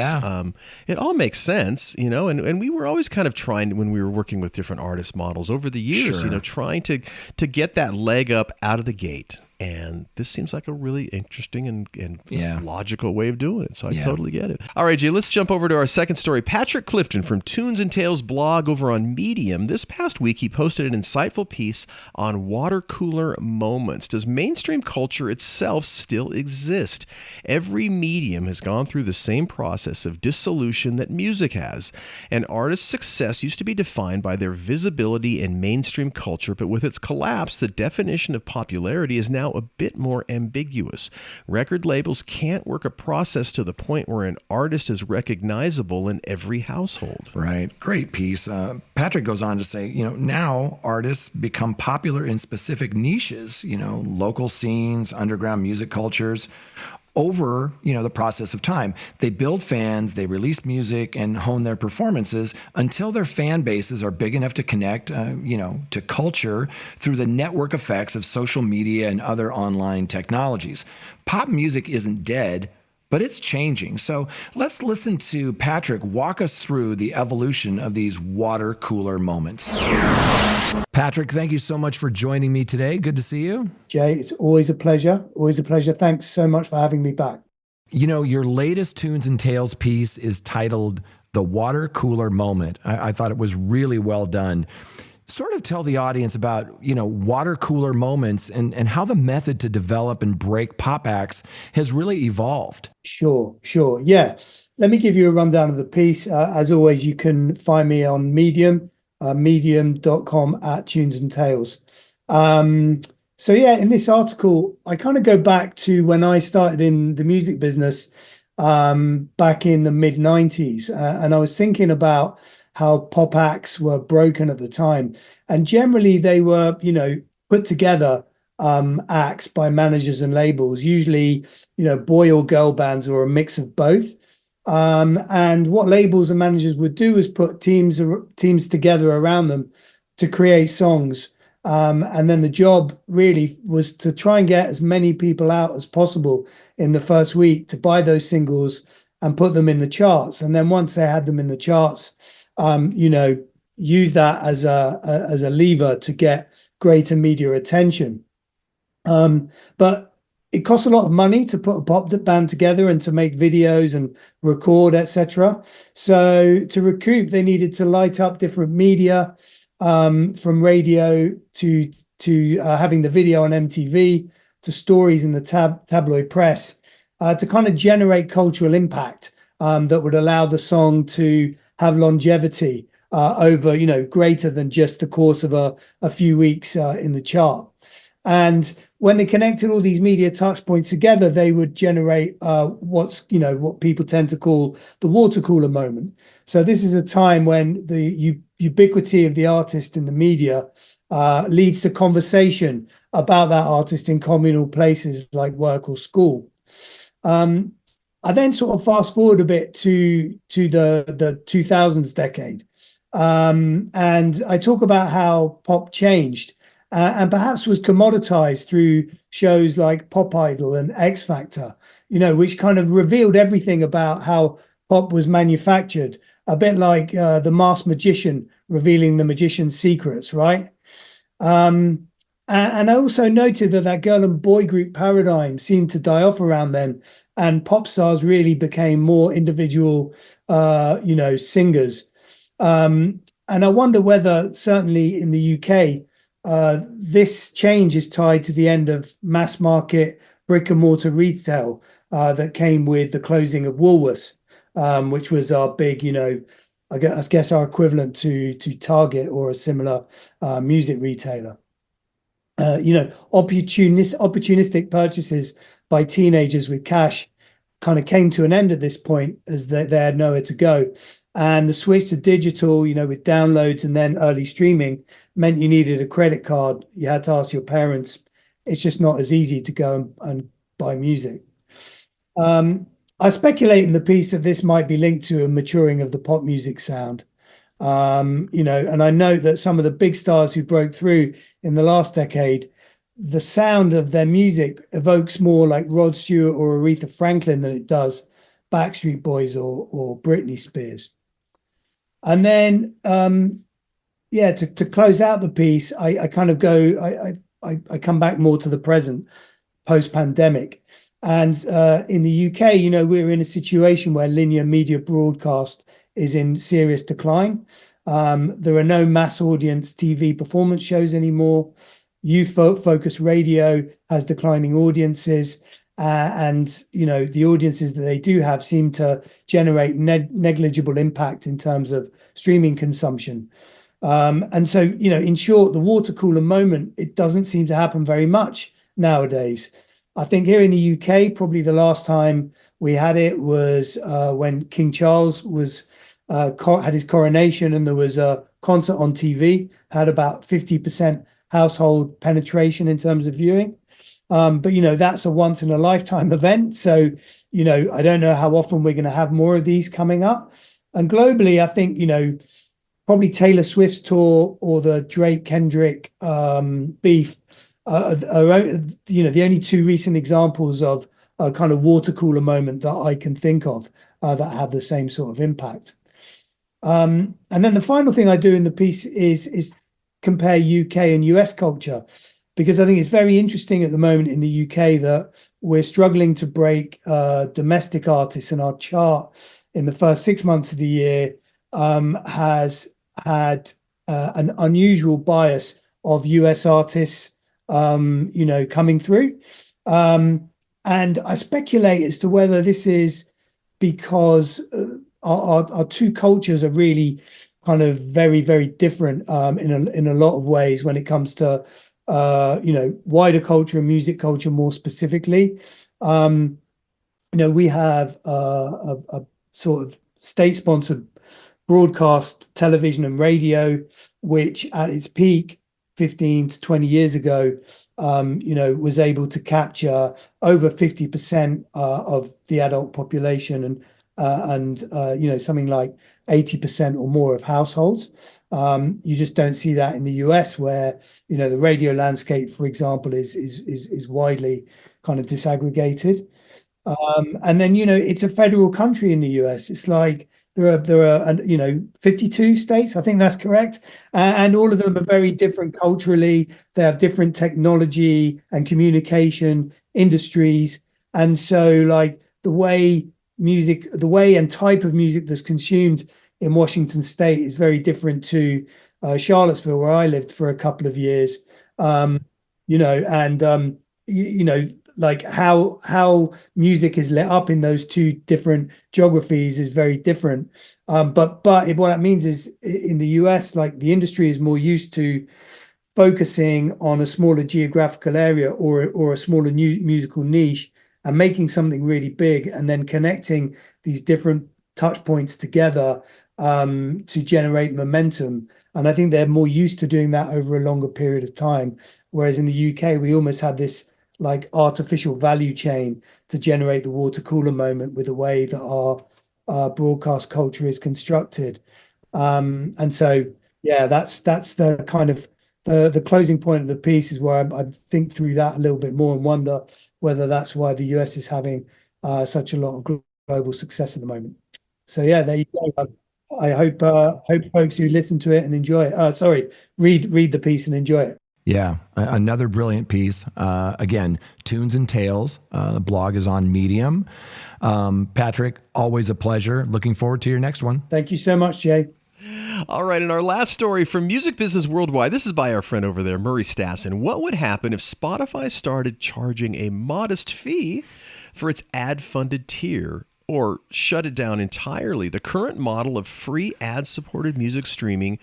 it all makes sense, and we were always kind of trying, when we were working with different artist models over the years, trying to get that leg up out of the gate. And this seems like a really interesting and logical way of doing it. So I totally get it. All right, Jay, let's jump over to our second story. Patrick Clifton from Tunes and Tales blog over on Medium. This past week, he posted an insightful piece on water cooler moments. Does mainstream culture itself still exist? Every medium has gone through the same process of dissolution that music has. An artist's success used to be defined by their visibility in mainstream culture, but with its collapse, the definition of popularity is now a bit more ambiguous. Record labels can't work a process to the point where an artist is recognizable in every household. Right. Great piece. Patrick goes on to say, now artists become popular in specific niches, local scenes, underground music cultures, over, the process of time. They build fans, they release music and hone their performances until their fan bases are big enough to connect, to culture through the network effects of social media and other online technologies. Pop music isn't dead, but it's changing. So let's listen to Patrick walk us through the evolution of these water cooler moments. Patrick, thank you so much for joining me today. Good to see you. Jay, it's always a pleasure. Always a pleasure. Thanks so much for having me back. Your latest Tunes and Tales piece is titled The Water Cooler Moment. I thought it was really well done. Sort of tell the audience about, water cooler moments and how the method to develop and break pop acts has really evolved. Sure. Yeah. Let me give you a rundown of the piece. As always, you can find me on Medium, medium.com @tunesandtales. So yeah, in this article, I kind of go back to when I started in the music business back in the mid 90s. And I was thinking about how pop acts were broken at the time. And generally they were, put together acts by managers and labels, usually, boy or girl bands or a mix of both. And what labels and managers would do is put teams together around them to create songs. And then the job really was to try and get as many people out as possible in the first week to buy those singles and put them in the charts. And then once they had them in the charts, use that as a lever to get greater media attention. But it costs a lot of money to put a pop band together and to make videos and record, etc. So to recoup, they needed to light up different media, from radio to having the video on MTV, to stories in the tabloid press, to kind of generate cultural impact that would allow the song to have longevity over, greater than just the course of a few weeks in the chart. And when they connected all these media touch points together, they would generate what people tend to call the water cooler moment. So this is a time when the ubiquity of the artist in the media leads to conversation about that artist in communal places like work or school. I then sort of fast forward a bit to the 2000s decade. And I talk about how pop changed. and perhaps was commoditized through shows like Pop Idol and X Factor, which kind of revealed everything about how pop was manufactured, a bit like the masked magician revealing the magician's secrets, right? And I also noted that girl and boy group paradigm seemed to die off around then, and pop stars really became more individual, singers. And I wonder whether, certainly in the UK, this change is tied to the end of mass market brick and mortar retail that came with the closing of Woolworths, which was our big, I guess our equivalent to Target or a similar music retailer. Opportunistic purchases by teenagers with cash kind of came to an end at this point, as they had nowhere to go. And the switch to digital, with downloads and then early streaming, meant you needed a credit card. You had to ask your parents. It's just not as easy to go and buy music. I speculate in the piece that this might be linked to a maturing of the pop music sound. And I know that some of the big stars who broke through in the last decade, the sound of their music evokes more like Rod Stewart or Aretha Franklin than it does Backstreet Boys or Britney Spears. And then, to close out the piece, I kind of go, I come back more to the present, post-pandemic. And in the UK, we're in a situation where linear media broadcast is in serious decline. There are no mass audience TV performance shows anymore. Youth focused radio has declining audiences. And the audiences that they do have seem to generate negligible impact in terms of streaming consumption. And so, in short, the water cooler moment, it doesn't seem to happen very much nowadays. I think here in the UK, probably the last time we had it was when King Charles had his coronation, and there was a concert on TV, had about 50% household penetration in terms of viewing. But that's a once in a lifetime event. So, I don't know how often we're going to have more of these coming up. And globally, I think, probably Taylor Swift's tour or the Drake Kendrick beef are the only two recent examples of a kind of water cooler moment that I can think of that have the same sort of impact. And then the final thing I do in the piece is compare UK and US culture, because I think it's very interesting at the moment in the UK that we're struggling to break domestic artists, and our chart in the first 6 months of the year has had an unusual bias of US artists, coming through. And I speculate as to whether this is because our two cultures are really kind of very, very different in a lot of ways when it comes to wider culture and music culture more specifically. We have a sort of state-sponsored broadcast television and radio, which at its peak 15 to 20 years ago, was able to capture over 50% of the adult population and something like 80% or more of households. You just don't see that in the US, where the radio landscape, for example, is widely kind of disaggregated. And then it's a federal country in the US. It's like there are 52 states, I think that's correct, and all of them are very different culturally. They have different technology and communication industries, and so like the way and type of music that's consumed in Washington State is very different to Charlottesville, where I lived for a couple of years. Like how music is lit up in those two different geographies is very different. But what that means is in the US, like the industry is more used to focusing on a smaller geographical area or a smaller new musical niche and making something really big, and then connecting these different touch points together to generate momentum. And I think they're more used to doing that over a longer period of time. Whereas in the UK, we almost had this like artificial value chain to generate the water cooler moment with the way that our broadcast culture is constructed. And so, yeah, that's the closing point of the piece is where I think through that a little bit more and wonder whether that's why the US is having such a lot of global success at the moment. So yeah, there you go. I hope folks who listen to it and enjoy it. Read the piece and enjoy it. Yeah, another brilliant piece. Again, Tunes and Tales. The blog is on Medium. Patrick, always a pleasure. Looking forward to your next one. Thank you so much, Jay. All right, and our last story from Music Business Worldwide. This is by our friend over there, Murray Stassen. What would happen if Spotify started charging a modest fee for its ad-funded tier, or shut it down entirely? The current model of free ad-supported music streaming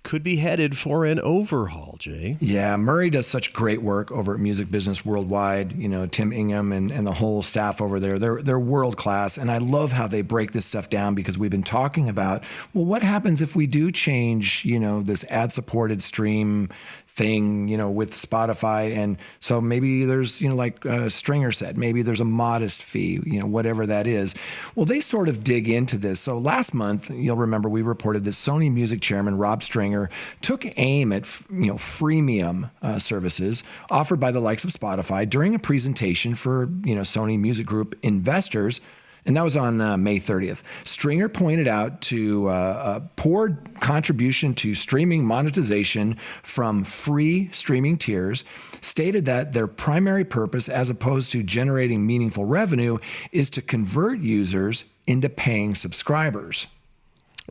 could be headed for an overhaul, Jay. Yeah, Murray does such great work over at Music Business Worldwide. You know, Tim Ingham and the whole staff over there, they're world class. And I love how they break this stuff down, because we've been talking about, well, what happens if we do change, this ad-supported stream thing, with Spotify? And so maybe there's, like Stringer said, maybe there's a modest fee, whatever that is. Well, they sort of dig into this. So last month, you'll remember we reported that Sony Music chairman Rob Stringer took aim at, freemium services offered by the likes of Spotify during a presentation for, Sony Music Group investors. And that was on May 30th. Stringer pointed out to a poor contribution to streaming monetization from free streaming tiers, stated that their primary purpose, as opposed to generating meaningful revenue, is to convert users into paying subscribers.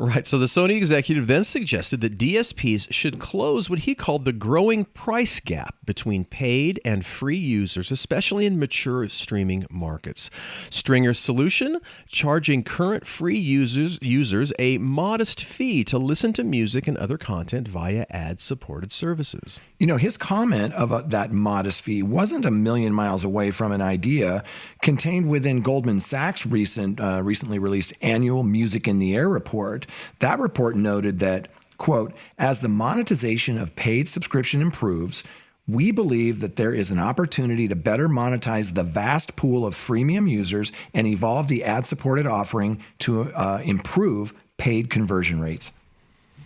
Right. So the Sony executive then suggested that DSPs should close what he called the growing price gap between paid and free users, especially in mature streaming markets. Stringer's solution: charging current free users a modest fee to listen to music and other content via ad-supported services. His comment of that modest fee wasn't a million miles away from an idea contained within Goldman Sachs' recently released annual Music in the Air report. That report noted that, quote, as the monetization of paid subscription improves, we believe that there is an opportunity to better monetize the vast pool of freemium users and evolve the ad-supported offering to improve paid conversion rates.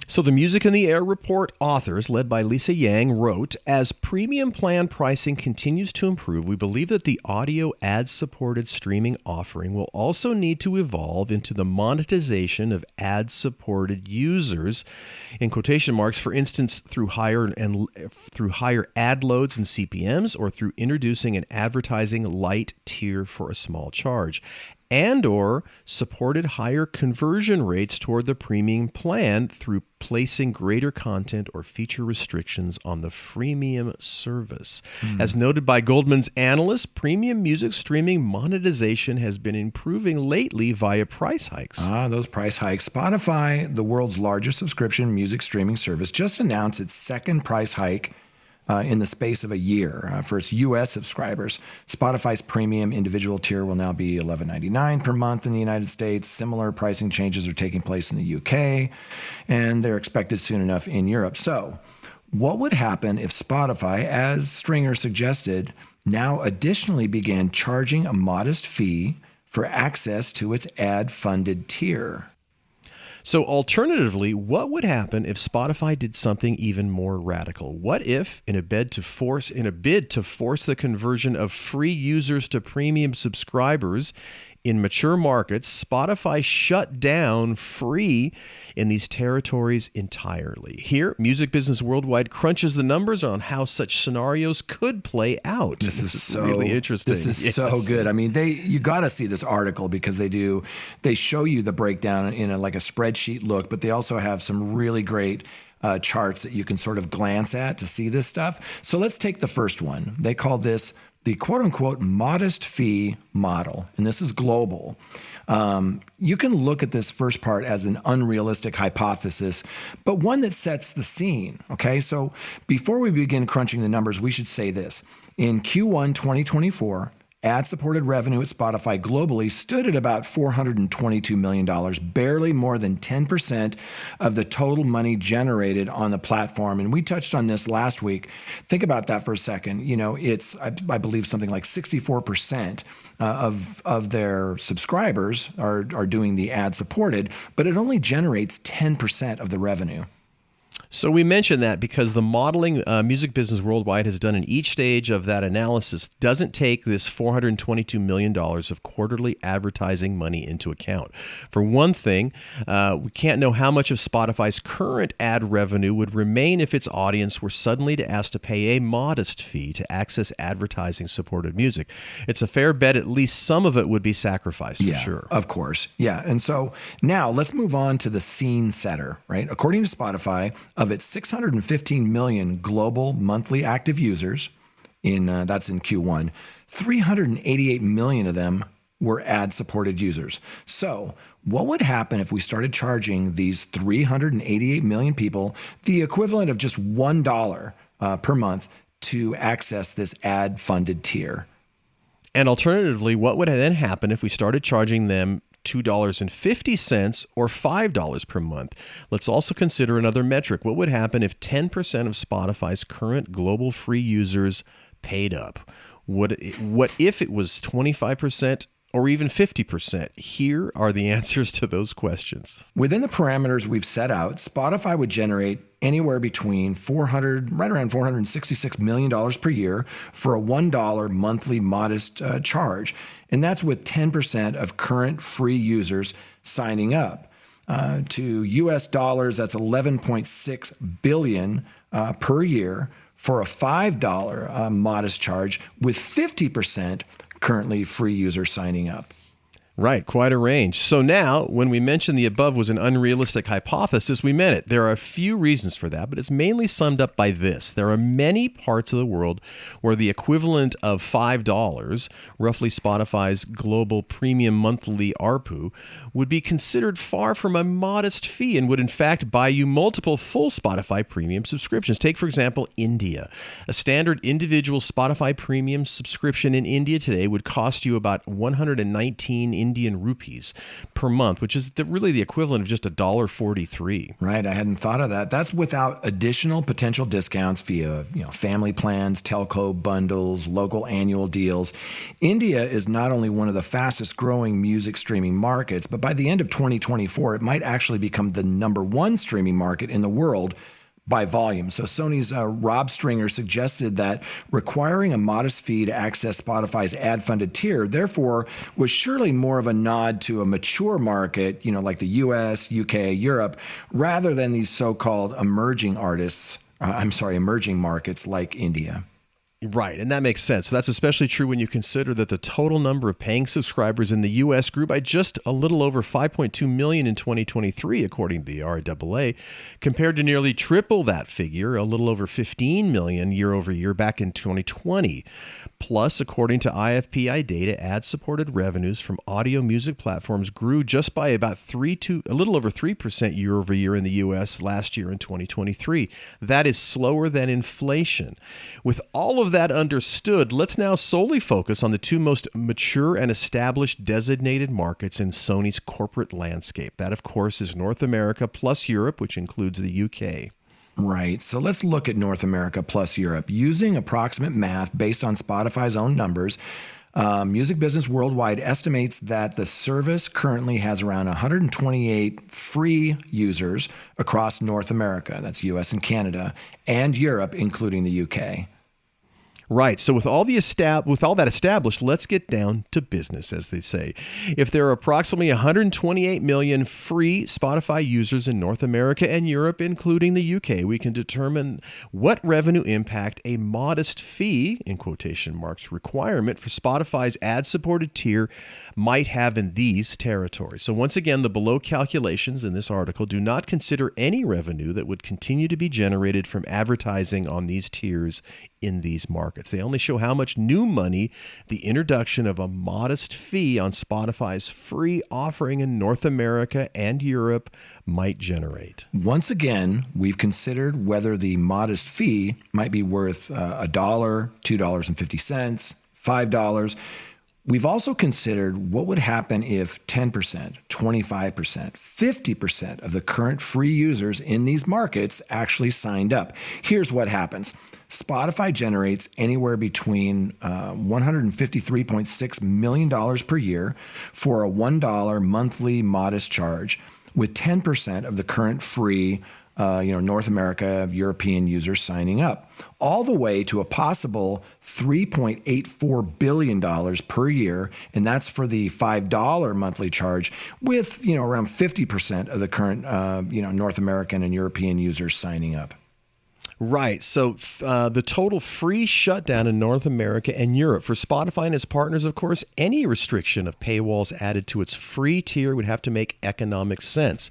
So the Music in the Air report authors, led by Lisa Yang, wrote, as premium plan pricing continues to improve, we believe that the audio ad-supported streaming offering will also need to evolve into the monetization of ad-supported users, in quotation marks, for instance, through higher ad loads and CPMs, or through introducing an advertising light tier for a small charge, and or supported higher conversion rates toward the premium plan through placing greater content or feature restrictions on the freemium service. As noted by Goldman's analysts, premium music streaming monetization has been improving lately via price hikes. Those price hikes. Spotify, the world's largest subscription music streaming service, just announced its second price hike in the space of a year for its U.S. subscribers. Spotify's premium individual tier will now be $11.99 per month in the United States. Similar pricing changes are taking place in the U.K., and they're expected soon enough in Europe. So what would happen if Spotify, as Stringer suggested, now additionally began charging a modest fee for access to its ad-funded tier? So alternatively, what would happen if Spotify did something even more radical? What if, in a bid to force the conversion of free users to premium subscribers in mature markets, Spotify shut down free in these territories entirely? Here, Music Business Worldwide crunches the numbers on how such scenarios could play out. This is so really interesting. This is so good. I mean, you got to see this article, because they show you the breakdown in a spreadsheet look, but they also have some really great charts that you can sort of glance at to see this stuff. So let's take the first one. They call this the quote-unquote modest fee model, and this is global. You can look at this first part as an unrealistic hypothesis, but one that sets the scene, okay? So before we begin crunching the numbers, we should say this. In Q1 2024, ad-supported revenue at Spotify globally stood at about $422 million, barely more than 10% of the total money generated on the platform. And we touched on this last week. Think about that for a second. It's, I believe, something like 64% of their subscribers are doing the ad-supported, but it only generates 10% of the revenue. So we mentioned that because the modeling Music Business Worldwide has done in each stage of that analysis doesn't take this $422 million of quarterly advertising money into account. For one thing, we can't know how much of Spotify's current ad revenue would remain if its audience were suddenly asked to pay a modest fee to access advertising-supported music. It's a fair bet at least some of it would be sacrificed, for sure. Of course. Yeah. And so now let's move on to the scene setter, right? According to Spotify, of its 615 million global monthly active users, that's in Q1, 388 million of them were ad-supported users. So what would happen if we started charging these 388 million people the equivalent of just $1 per month to access this ad-funded tier? And alternatively, what would then happen if we started charging them $2.50 or $5 per month? Let's also consider another metric. What would happen if 10% of Spotify's current global free users paid up? What if it was 25% or even 50%? Here are the answers to those questions. Within the parameters we've set out, Spotify would generate anywhere between right around $466 million per year for a $1 monthly modest charge. And that's with 10% of current free users signing up. To US dollars, that's $11.6 billion per year for a $5 modest charge with 50% currently free users signing up. Right, quite a range. So now, when we mentioned the above was an unrealistic hypothesis, we meant it. There are a few reasons for that, but it's mainly summed up by this. There are many parts of the world where the equivalent of $5, roughly Spotify's global premium monthly ARPU, would be considered far from a modest fee and would in fact buy you multiple full Spotify premium subscriptions. Take, for example, India. A standard individual Spotify premium subscription in India today would cost you about 119 Indian rupees per month, which is really the equivalent of just $1.43. Right, I hadn't thought of that. That's without additional potential discounts via family plans, telco bundles, local annual deals. India is not only one of the fastest growing music streaming markets, but by the end of 2024, it might actually become the number one streaming market in the world by volume. So Sony's Rob Stringer suggested that requiring a modest fee to access Spotify's ad-funded tier, therefore, was surely more of a nod to a mature market, like the US, UK, Europe, rather than these so-called emerging markets like India. Right, and that makes sense. So that's especially true when you consider that the total number of paying subscribers in the U.S. grew by just a little over 5.2 million in 2023, according to the RAAA, compared to nearly triple that figure, a little over 15 million year over year back in 2020. Plus, according to IFPI data, ad-supported revenues from audio music platforms grew just by about a little over 3% year over year in the U.S. last year in 2023. That is slower than inflation. With all of that understood, let's now solely focus on the two most mature and established designated markets in Sony's corporate landscape. That, of course, is North America plus Europe, which includes the UK. Right. So let's look at North America plus Europe. Using approximate math based on Spotify's own numbers, Music Business Worldwide estimates that the service currently has around 128 free users across North America. That's US and Canada, and Europe, including the UK. Right. So with all that established, let's get down to business, as they say. If there are approximately 128 million free Spotify users in North America and Europe, including the UK, we can determine what revenue impact a modest fee, in quotation marks, requirement for Spotify's ad-supported tier might have in these territories. So once again, the below calculations in this article do not consider any revenue that would continue to be generated from advertising on these tiers in these markets. They only show how much new money the introduction of a modest fee on Spotify's free offering in North America and Europe might generate. Once again, we've considered whether the modest fee might be worth $1, $2.50, $5. We've also considered what would happen if 10%, 25%, 50% of the current free users in these markets actually signed up. Here's what happens. Spotify generates anywhere between $153.6 million per year for a $1 monthly modest charge, with 10% of the current free North America, European users signing up, all the way to a possible $3.84 billion per year. And that's for the $5 monthly charge with, around 50% of the current, North American and European users signing up. Right. So the total free shutdown in North America and Europe for Spotify and its partners, of course, any restriction of paywalls added to its free tier would have to make economic sense.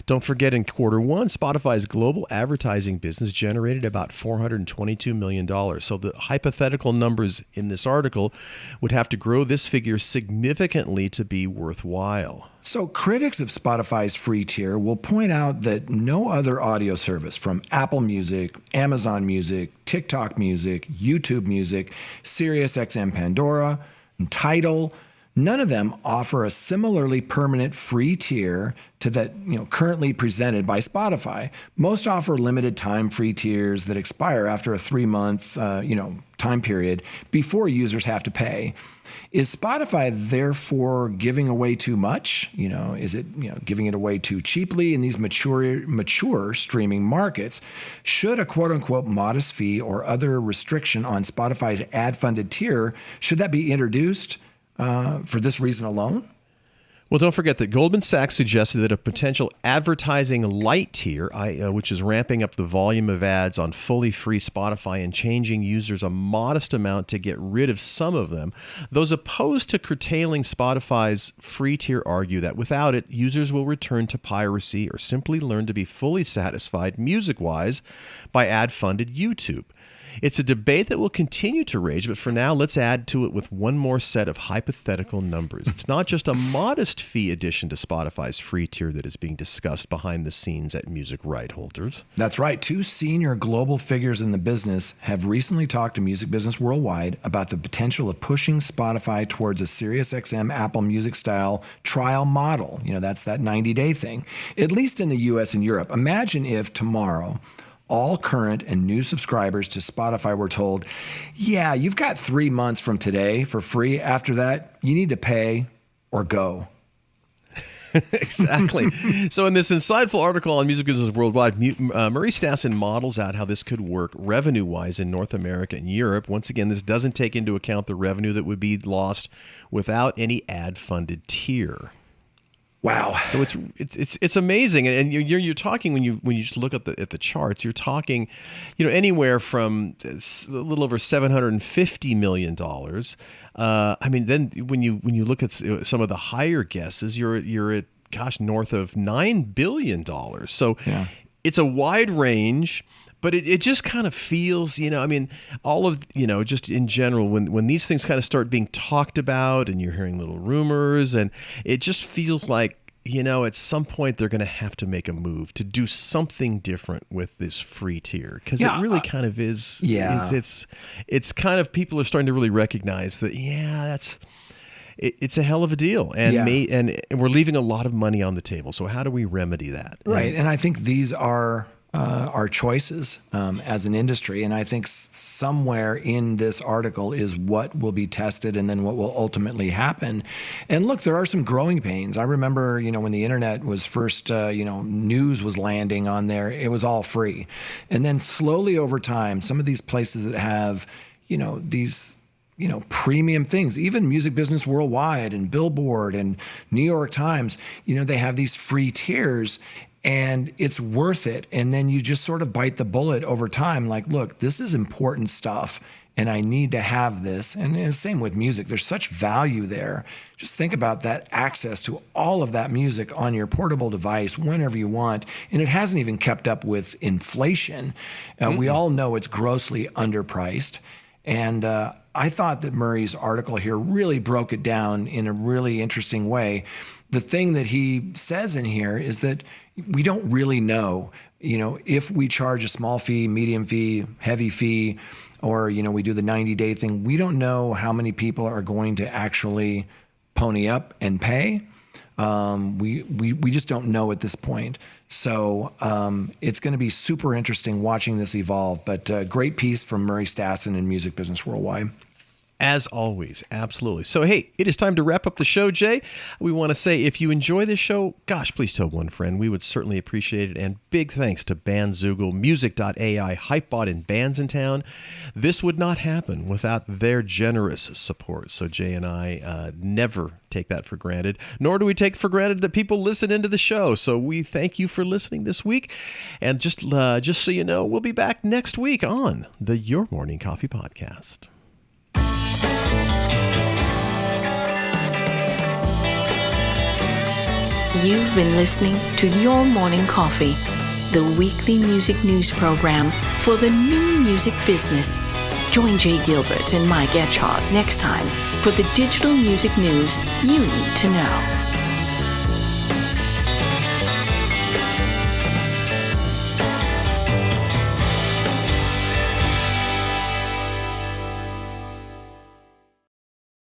Don't forget, in Q1, Spotify's global advertising business generated about $422 million. So the hypothetical numbers in this article would have to grow this figure significantly to be worthwhile. So critics of Spotify's free tier will point out that no other audio service from Apple Music, Amazon Music, TikTok Music, YouTube Music, SiriusXM Pandora, and Tidal, none of them offer a similarly permanent free tier to that currently presented by Spotify. Most offer limited time free tiers that expire after a 3-month time period before users have to pay. Is Spotify therefore giving away too much? Is it giving it away too cheaply in these mature streaming markets? Should a quote unquote modest fee or other restriction on Spotify's ad-funded tier, should that be introduced for this reason alone? Well, don't forget that Goldman Sachs suggested that a potential advertising light tier, which is ramping up the volume of ads on fully free Spotify and changing users a modest amount to get rid of some of them. Those opposed to curtailing Spotify's free tier argue that without it, users will return to piracy or simply learn to be fully satisfied music-wise by ad-funded YouTube. It's a debate that will continue to rage, but for now, let's add to it with one more set of hypothetical numbers. It's not just a modest fee addition to Spotify's free tier that is being discussed behind the scenes at music right holders. That's right. 2 senior global figures in the business have recently talked to Music Business Worldwide about the potential of pushing Spotify towards a SiriusXM Apple Music style trial model. That's that 90-day thing, at least in the US and Europe. Imagine if tomorrow all current and new subscribers to Spotify were told, yeah, you've got 3 months from today for free. After that, you need to pay or go. Exactly. So in this insightful article on Music Business Worldwide, Murray Stassen models out how this could work revenue-wise in North America and Europe. Once again, this doesn't take into account the revenue that would be lost without any ad-funded tier. Wow! So it's amazing, and you're talking when you just look at the charts, you're talking, anywhere from a little over $750 million. Then when you look at some of the higher guesses, you're at north of $9 billion. So yeah. It's a wide range. But it just kind of feels, all of, just in general, when these things kind of start being talked about and you're hearing little rumors, and it just feels like, at some point they're going to have to make a move to do something different with this free tier. Because it really kind of is. Yeah. It's kind of, people are starting to really recognize that, it's a hell of a deal. And and we're leaving a lot of money on the table. So how do we remedy that? Right. And I think these are our choices as an industry. And I think somewhere in this article is what will be tested and then what will ultimately happen. And look, there are some growing pains. I remember, when the internet was first, news was landing on there, it was all free. And then slowly over time, some of these places that have, these premium things, even Music Business Worldwide and Billboard and New York Times, they have these free tiers. And it's worth it. And then you just sort of bite the bullet over time. Like, look, this is important stuff and I need to have this. And the same with music. There's such value there. Just think about that access to all of that music on your portable device whenever you want. And it hasn't even kept up with inflation. We all know it's grossly underpriced. And I thought that Murray's article here really broke it down in a really interesting way. The thing that he says in here is that we don't really know, if we charge a small fee, medium fee, heavy fee, or, we do the 90-day thing, we don't know how many people are going to actually pony up and pay. We just don't know at this point. So it's going to be super interesting watching this evolve. But great piece from Murray Stassen in Music Business Worldwide. As always, absolutely. So, hey, it is time to wrap up the show, Jay. We want to say if you enjoy this show, gosh, please tell one friend. We would certainly appreciate it. And big thanks to Bandzoogle, Music.AI, Hypebot, and Bands in Town. This would not happen without their generous support. So Jay and I never take that for granted, nor do we take for granted that people listen into the show. So we thank you for listening this week. And just so you know, we'll be back next week on the Your Morning Coffee Podcast. You've been listening to Your Morning Coffee, the weekly music news program for the new music business. Join Jay Gilbert and Mike Etchart next time for the digital music news you need to know.